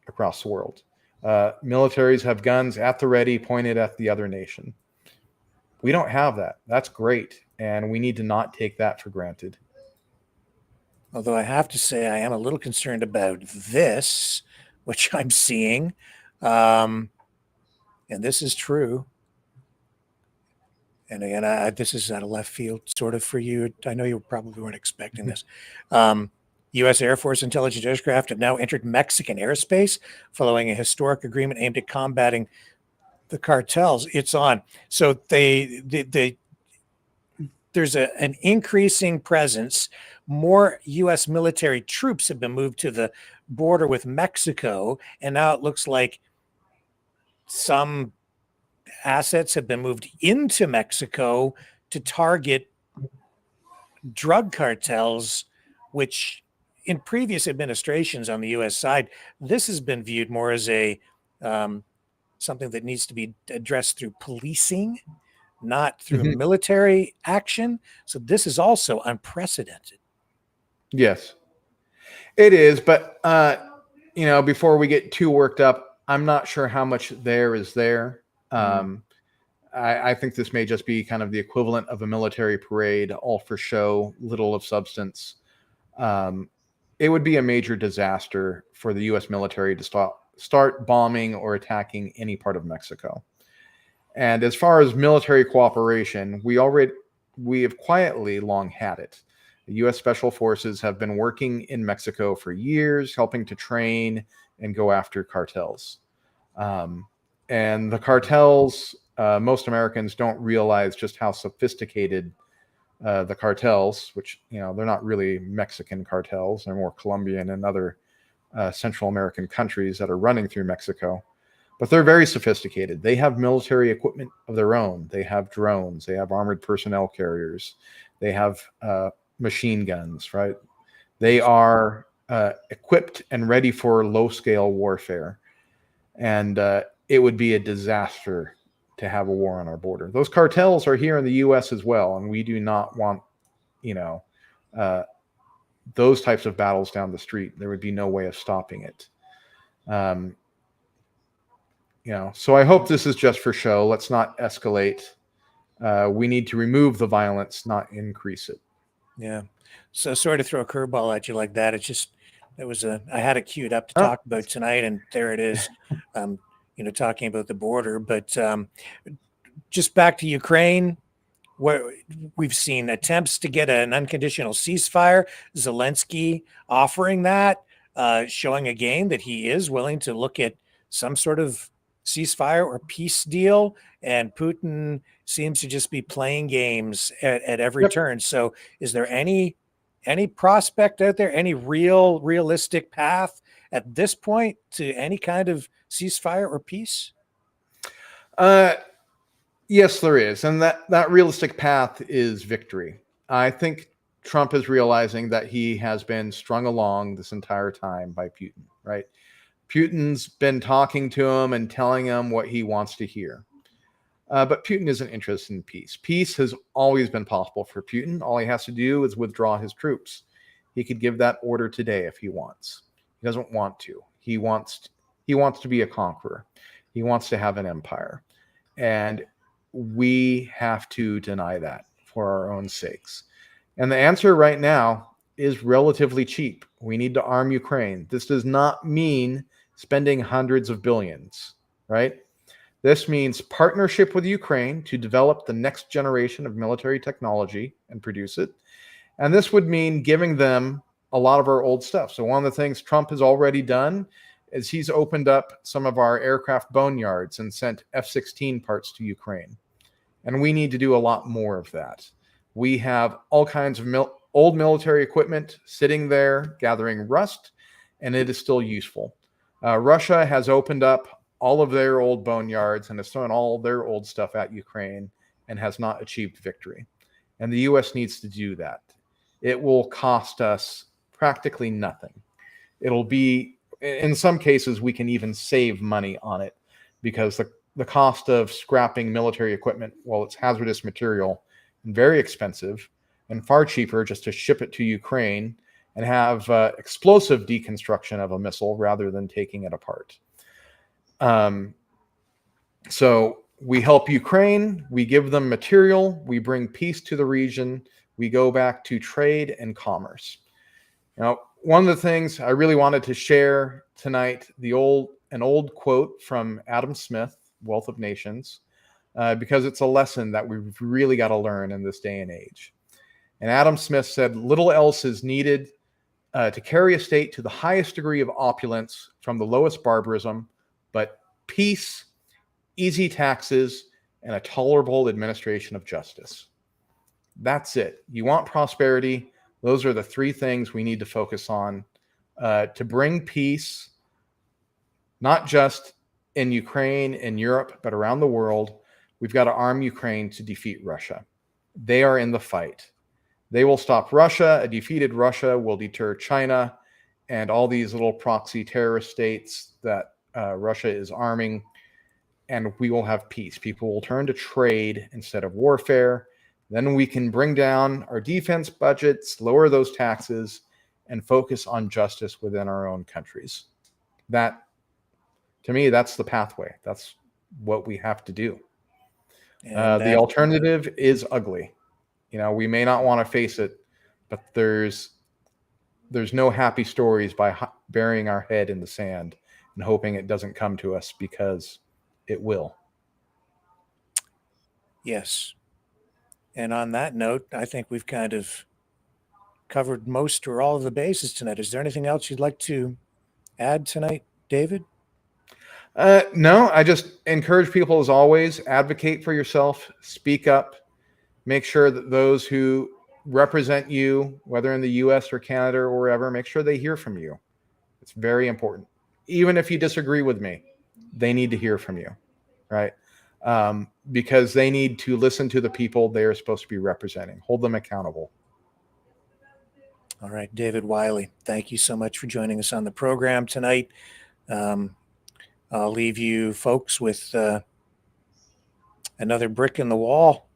across the world. Militaries have guns at the ready, pointed at the other nation. We don't have that. That's great. And we need to not take that for granted. Although I have to say, I am a little concerned about this, which I'm seeing. And this is true. And again, this is out of left field sort of for you. I know you probably weren't expecting this. U.S. Air Force intelligence aircraft have now entered Mexican airspace following a historic agreement aimed at combating the cartels. It's on. So there's an increasing presence. More U.S. military troops have been moved to the border with Mexico, and now it looks like some assets have been moved into Mexico to target drug cartels, which in previous administrations on the U.S. side, this has been viewed more as a something that needs to be addressed through policing, not through military action. So this is also unprecedented. Yes, it is. But, before we get too worked up, I'm not sure how much there is there. I think this may just be kind of the equivalent of a military parade, all for show, little of substance. It would be a major disaster for the U.S. military to start bombing or attacking any part of Mexico. And as far as military cooperation, we have quietly long had it. The U.S. Special Forces have been working in Mexico for years, helping to train and go after cartels. And the cartels, most Americans don't realize just how sophisticated the cartels, which, they're not really Mexican cartels, they're more Colombian and other Central American countries that are running through Mexico. But they're very sophisticated. They have military equipment of their own. They have drones. They have armored personnel carriers. They have machine guns, right? They are equipped and ready for low-scale warfare. And it would be a disaster to have a war on our border. Those cartels are here in the U.S. as well, and we do not want, those types of battles down the street. There would be no way of stopping it. So I hope this is just for show. Let's not escalate. We need to remove the violence, not increase it. Yeah. So sorry to throw a curveball at you like that. It's just, I had it queued up to talk about tonight, and there it is. Talking about the border, but just back to Ukraine, where we've seen attempts to get an unconditional ceasefire. Zelensky offering that, showing again that he is willing to look at some sort of ceasefire or peace deal, and Putin seems to just be playing games at every turn. So is there any prospect out there, any realistic path at this point to any kind of ceasefire or peace? Yes, there is. And that realistic path is victory. I think Trump is realizing that he has been strung along this entire time by Putin, right? Putin's been talking to him and telling him what he wants to hear. But Putin isn't interested in peace. Peace has always been possible for Putin. All he has to do is withdraw his troops. He could give that order today if he wants. He doesn't want to. He wants to be a conqueror. He wants to have an empire. And we have to deny that for our own sakes. And the answer right now is relatively cheap. We need to arm Ukraine. This does not mean spending hundreds of billions, right? This means partnership with Ukraine to develop the next generation of military technology and produce it. And this would mean giving them a lot of our old stuff. So one of the things Trump has already done is he's opened up some of our aircraft boneyards and sent F-16 parts to Ukraine. And we need to do a lot more of that. We have all kinds of old military equipment sitting there gathering rust, and it is still useful. Russia has opened up all of their old boneyards and has thrown all their old stuff at Ukraine and has not achieved victory. And the U.S. needs to do that. It will cost us practically nothing. It'll be, in some cases, we can even save money on it because the cost of scrapping military equipment, well, it's hazardous material and very expensive, and far cheaper just to ship it to Ukraine and have explosive deconstruction of a missile rather than taking it apart. So we help Ukraine, we give them material, we bring peace to the region, we go back to trade and commerce. Now, one of the things I really wanted to share tonight, an old quote from Adam Smith, Wealth of Nations. because it's a lesson that we've really got to learn in this day and age. And Adam Smith said, little else is needed to carry a state to the highest degree of opulence from the lowest barbarism, but peace, easy taxes, and a tolerable administration of justice. That's it. You want prosperity. Those are the three things we need to focus on to bring peace, not just in Ukraine and Europe, but around the world. We've got to arm Ukraine to defeat Russia. They are in the fight. They will stop Russia. A defeated Russia will deter China and all these little proxy terrorist states that Russia is arming, and we will have peace. People will turn to trade instead of warfare. Then we can bring down our defense budgets, lower those taxes, and focus on justice within our own countries. That, to me, that's the pathway. That's what we have to do. The alternative is ugly. You know, we may not want to face it, but there's no happy stories by burying our head in the sand and hoping it doesn't come to us, because it will. Yes. And on that note, I think we've kind of covered most or all of the bases tonight. Is there anything else you'd like to add tonight, David? No, I just encourage people, as always, advocate for yourself, speak up, make sure that those who represent you, whether in the US or Canada or wherever, make sure they hear from you. It's very important. Even if you disagree with me, they need to hear from you, right? Because they need to listen to the people they are supposed to be representing. Hold them accountable. All right, David Wiley, thank you so much for joining us on the program tonight. I'll leave you folks with another brick in the wall.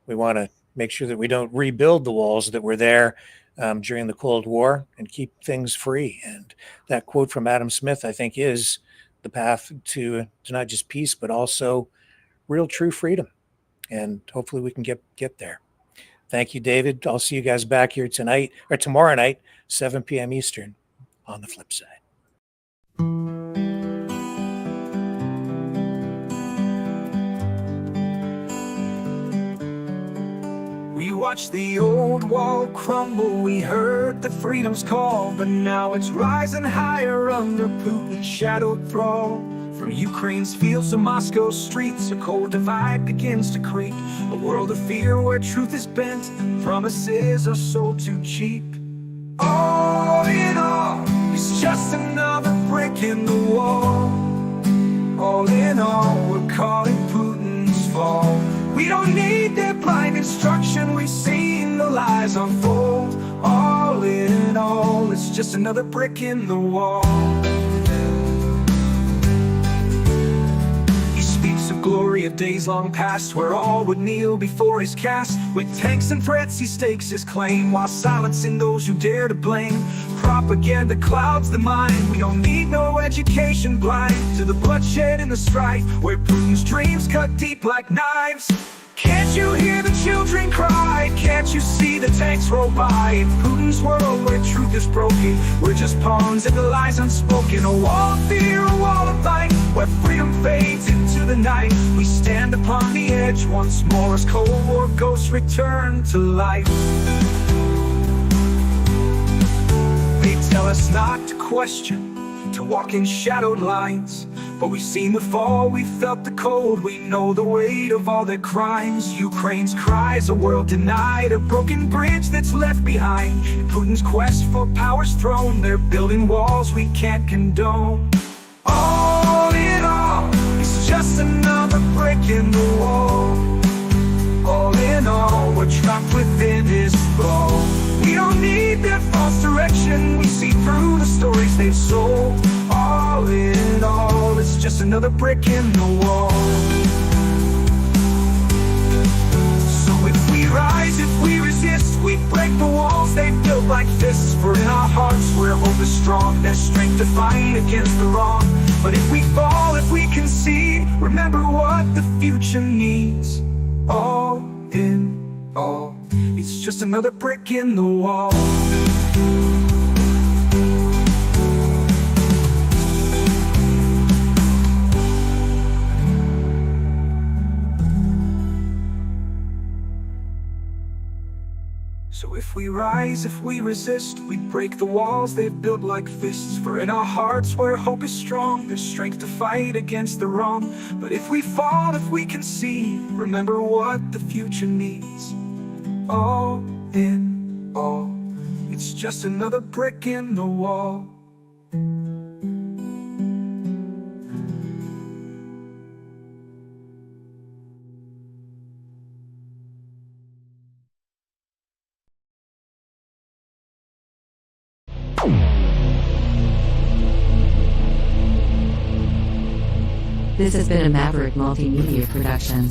We want to make sure that we don't rebuild the walls that were there during the Cold War and keep things free. And that quote from Adam Smith, I think, is the path to not just peace, but also real true freedom. And hopefully we can get there. Thank you, David. I'll see you guys back here tonight or tomorrow night, 7 p.m. Eastern on the flip side. We watched the old wall crumble, we heard the freedom's call, but now it's rising higher under Putin's shadowed thrall. From Ukraine's fields to Moscow's streets, a cold divide begins to creep. A world of fear where truth is bent and promises are sold too cheap. All in all, it's just another brick in the wall. All in all, we're calling Putin's fall. We don't need their blind instruction, we've seen the lies unfold. All in all, it's just another brick in the wall. He speaks of glory of days long past, where all would kneel before his cast. With tanks and threats he stakes his claim, while silencing those who dare to blame. Propaganda clouds the mind, we don't need no education, blind to the bloodshed and the strife, where Putin's dreams cut deep like knives. Can't you hear the children cry? Can't you see the tanks roll by? In Putin's world where truth is broken, we're just pawns in the lies unspoken. A wall of fear, a wall of light, where freedom fades into the night. We stand upon the edge once more as Cold War ghosts return to life. They tell us not to question, to walk in shadowed lines. But we've seen the fall, we felt the cold, we know the weight of all their crimes. Ukraine's cries, a world denied, a broken bridge that's left behind. In Putin's quest for power's throne, they're building walls we can't condone. All in all, it's just another brick in the wall. All in all, we're trapped within his thrall. We don't need their false direction, we see through the stories they've sold. All in all, it's just another brick in the wall. So if we rise, if we resist, we break the walls they built like fists. For in our hearts where hope is strong, there's strength to fight against the wrong. But if we fall, if we concede, remember what the future needs. All in all, it's just another brick in the wall. So if we rise, if we resist, we break the walls they've built like fists. For in our hearts where hope is strong, there's strength to fight against the wrong. But if we fall, if we can see, remember what the future needs. All in all, it's just another brick in the wall. This has been a Maverick Multimedia production.